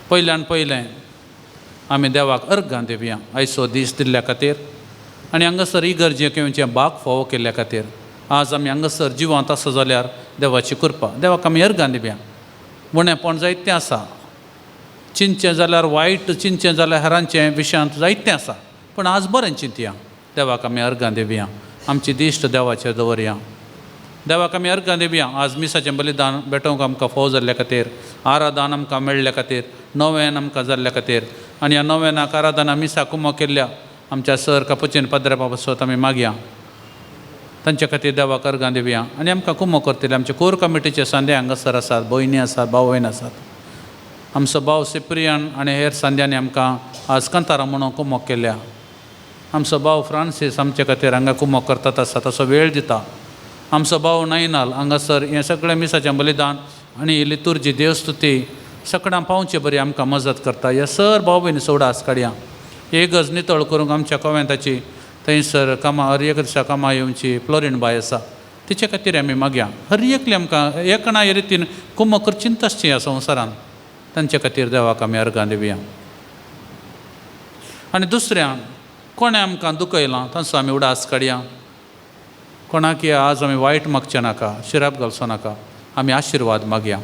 पयल्यान पयलें आमी देवाक अर्गां दिवया आयचो दीस दिल्ल्या खातीर आनी हांगासर इगर्जेक येवचें भाग फोव केल्ल्या खातीर आज आमी हांगासर जिवांत आसा जाल्यार देवाची कृपा देवाक आमी अर्गां दिवया उणेंपण जायतें आसा चिंतचें जाल्यार वायट चिंतचें जाल्यार हेरांचें विशयांत जायतें आसा पूण आज बरें चिंतया देवाक आमी अर्गां दिवया आमची दिश्ट देवाचेर दवरया देवाक आमी अर्गां दिवया आज मिसाचें बलिदान भेटोवंक आमकां फोव जाल्ल्या खातीर आराधन आमकां मेळ्ळ्या खातीर नवें आमकां जाल्ल्या खातीर आनी ह्या नव्यानाक आराधना मिसा कुमो केल्ल्या आमच्या सर कापुचीन पाद्रेपा पासत आमी मागया तांचे खातीर देवाक अर्गां दिवया आनी आमकां कुमो करतले आमचे कोर कमिटीचे सांदे हांगासर आसात भयणी आसात भाव भयण आसात आमचो भाव सिप्रियन आनी हेर सांद्यांनी आमकां आज कांतारा म्हणून कुमो केल्या आमचो भाव फ्रांसीस आमचे खातीर हांगा कुमो करतात आसा तसो वेळ दिता आमचो भाव नायनाल हांगासर हें सगळें मिसाचें बलिदान आनी लितुर्जी देवस्तुती सगळ्यां पावचे बरी आमकां मजत करता ह्या सर भाव भयणी सोडा आज काडया एक गज नितळ करूंक आमच्या कॉवेंताची थंयसर कामां हर एक दिसा कामां येवची फ्लोरीन बाय आसा तिचे खातीर आमी मागया हर एकली आमकां एकणा हे रितीन कुमो करचींच आसची ह्या संवसारान तांचे खातीर देवाक आमी अर्गां दिवया आनी कोणें आमकां दुखयलां तांचो आमी उडास काडया कोणाक आज आमी वायट मागचें नाका शिराप घालचो नाका आमी आशिर्वाद मागया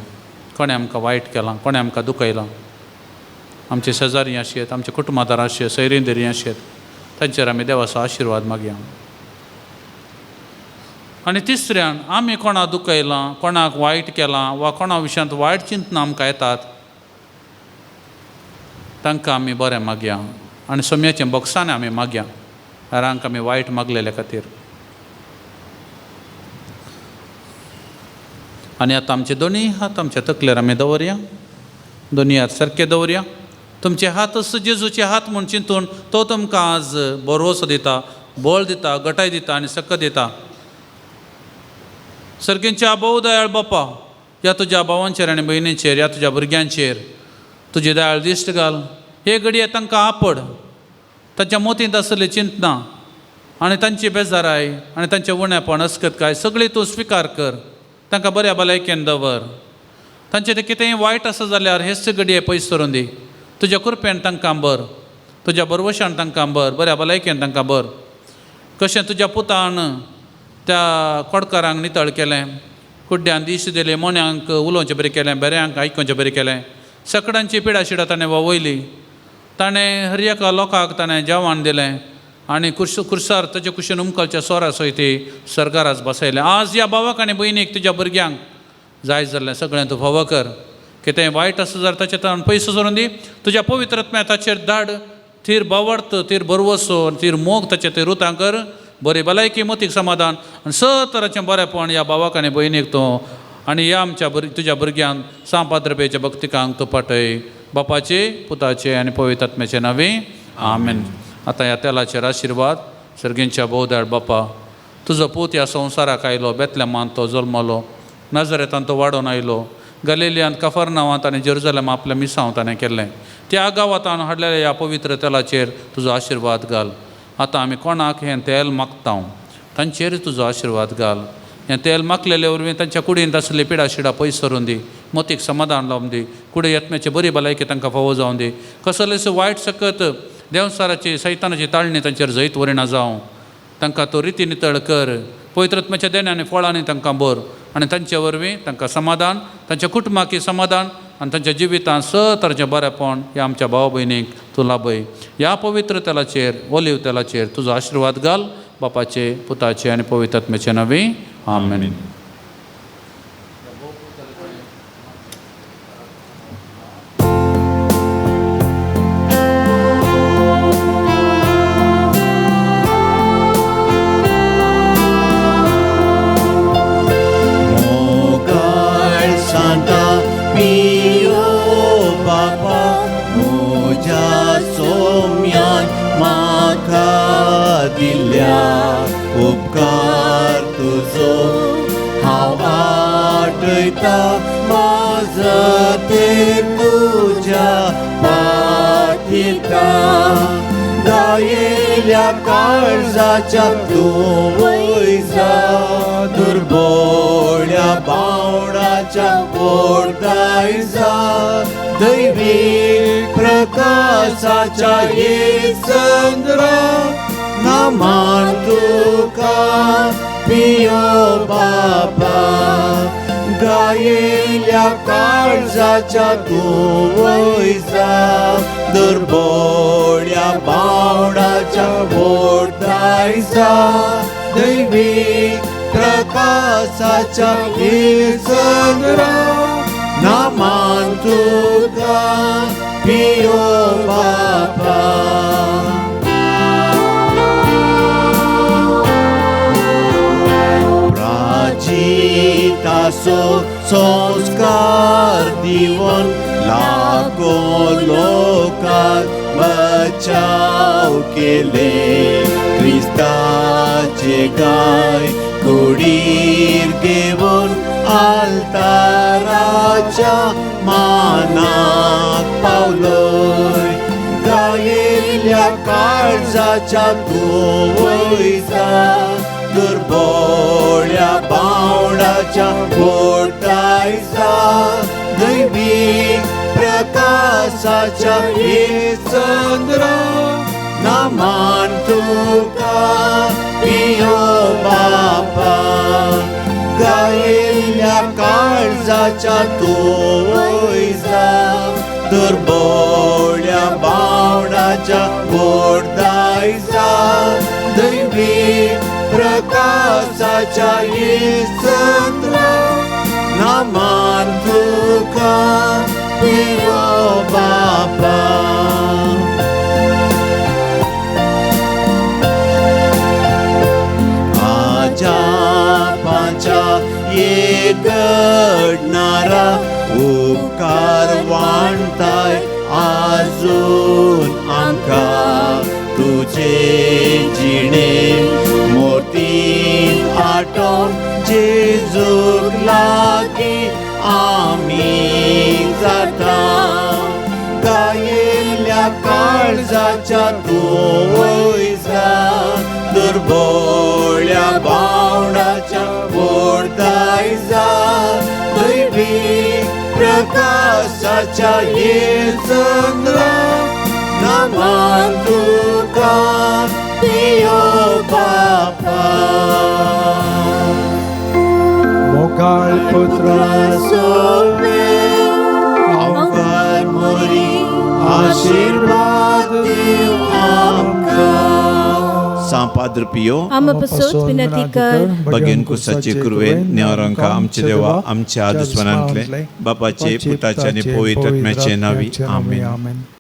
कोणें आमकां वायट केलां कोणें आमकां दुखयलां आमचे शेजारी आशेत आमचे कुटुंबादार आशेत सैरिंदरी आशेत तांचेर आमी देवाचो आशिर्वाद मागया आनी तिसऱ्यान आमी कोणाक दुखयलां कोणाक वायट केलां वा कोणा विशयांत वायट चिंतना आमकां येतात तांकां आमी बरें मागया आनी सोम्याचें बॉक्सान आमी मागया हेरांक आमी वायट मागलेल्या खातीर आनी आतां आमचे दोनी हात आमच्या तकलेर आमी दवरया दोनी हात सारके दवरया तुमचे हात जेजूचे हात म्हूण चिंतून तो तुमकां आज बरवसो दिता बळ दिता गटाय दिता आनी सक्क दिता सर्गेंच्या भोव दयाळ बापा ह्या तुज्या भावांचेर आनी भयणींचेर ह्या तुज्या भुरग्यांचेर तुजी दयाळ दिश्ट घाल हे घडये तांकां आपड तांच्या मोतींत आसली चिंतना आनी तांची बेजाराय आनी तांचें उणेंपण अस्कतकाय सगळी तूं स्विकार कर तांकां बऱ्या भलायकेन दवर तांचें तें कितेंय वायट आसा जाल्यार हेच घडये पयस करून दी तुज्या कृपेन तांकां बर तुज्या बरवशान तांकां बर बऱ्या भलायकेन तांकां बर कशें तुज्या पुतान त्या कोडकारांक नितळ केलें कुड्ड्यान दिश्ट दिले मोन्यांक उलोवचें बरें केलें बऱ्यांक आयकोवचें बरें केलें सगळ्यांची पिडा शिडा ताणें वयली ताणें हर एका लोकांक ताणें जेवण दिलें आनी कुर्सार ताचे कुशीन उमकलच्या सोरा सयती सरकाराच बसयलें आज ह्या भावाक आनी भयणीक तुज्या भुरग्यांक जाय जाल्लें सगळें तूं फावो कर कितेंय वायट आसा जाल्यार ताचे तोंड पयसो सोडून दी तुज्या पवित्र आत्म्या ताचेर धाड तीर बावर्त तीर बरवसो तीर मोग ताचे तीर उतां कर बरी भलायकी मोतीक समाधान आनी तराचें बरेंपण ह्या भावाक आनी भयणीक तूं आनी ह्या आमच्या तुज्या भुरग्यांक सांपाद्रपेच्या भक्तिकांक तूं पाठय बापाचे पुताचे आनी पवित्र आत्म्याचे नांवे आमेन आतां ह्या तेलाचेर आशिर्वाद सर्गेंच्या भोवदाळ बापा तुजो पूत ह्या संवसाराक आयलो बेतलेमांत तो जल्मलो नाजरेतांत तो वाडोवन आयलो गलिलियांत कफरनांवांत आनी जेरुसलेमांत आपल्या मिसांव ताणें केल्लें त्या गांवांत हाडलेल्या ह्या पवित्र तेलाचेर तुजो आशिर्वाद घाल आतां आमी कोणाक हें तेल मागता तांचेर तुजो आशिर्वाद घाल हें तेल मागलेले वरवीं तांच्या कुडींत आसली पिडा शिडा पयस सरून दी मोतीक समाधान लावन दी कुडे यत्म्याची बरी भलायकी तांकां फावो जावन दी कसलेच वायट सकत देवसाराची सैतानाची ताळणी तांचेर जैत वरिना जावं तांकां तो रिती नितळ कर पवित्रत्म्याच्या देण्यानी फळांनी तांकां बर आनी तांचे वरवीं तांकां समाधान तांच्या कुटुंबाकी समाधान आनी तांच्या जिवितांत तराचें बरेंपण ह्या आमच्या भाव भयणीक तूं लाभय ह्या पवित्र तेलाचेर ओलीव तेलाचेर तुजो आशिर्वाद घाल बापाचे पुताचे आनी पवित्र आत्म्याचे नांवे आमेन Papa, moja somyan makar वयता माझं तेर तुझ्या पाठीता दायेल्या काळजाच्या तू वयता दुर्बोळ्या बावडाच्या पोटाय जा दैवी प्रकाशाच्या ये चंद्रा नामान तुका पियो बाबा गायेल्या काळजाच्या तू वयजा दुर्बोळ्या बावडाच्या पोटायचा दैवी प्रकाशाच्या ये चंद्रा नामान तुका पियो बाबा तासो संस्कार दिवन लाखो लोकांक बचाव केले क्रिस्ताचे गाय कुडीर घेवन आल्ताराच्या मानाक पावलोय गायेल्या काळजाच्या तूं वयता दुर्बोळ्या बावडाच्या पोटायचा दैवी प्रकाशाच्या हे चंद्रा नामान तुका पियो बापा गायेल्या काळजाच्या तू वयता दुर्बोळ्या बावडाच्या पोटायचा दैवी प्रकाशाच्या ये चंद्रा नामान तुका पियो बापा आजा पाचा ये घडणारा उपकार वाणताय आजून आमकां तुझे जिणे मोतीन आटोन जेजूक लागी आमी जाता गायेल्या काळजाच्या तूं वयता दुर्बोळ्या बावडाच्या पोटायचा दैवी प्रकाशाच्या ये चंद्रा नामान तुका पियो बापा मोगाळ पुत्रा अवघड मोरी आशीर्वाद दिव आमकां सांपाद्र पियो Ama pasot pinatikar. बगेन कुसाचे कुरवे न्यावरांका आमचे देवा आमच्या दुस्मनांतले बापाचे पुताचे आणि पवित्र आत्म्याचे नावी आमेन.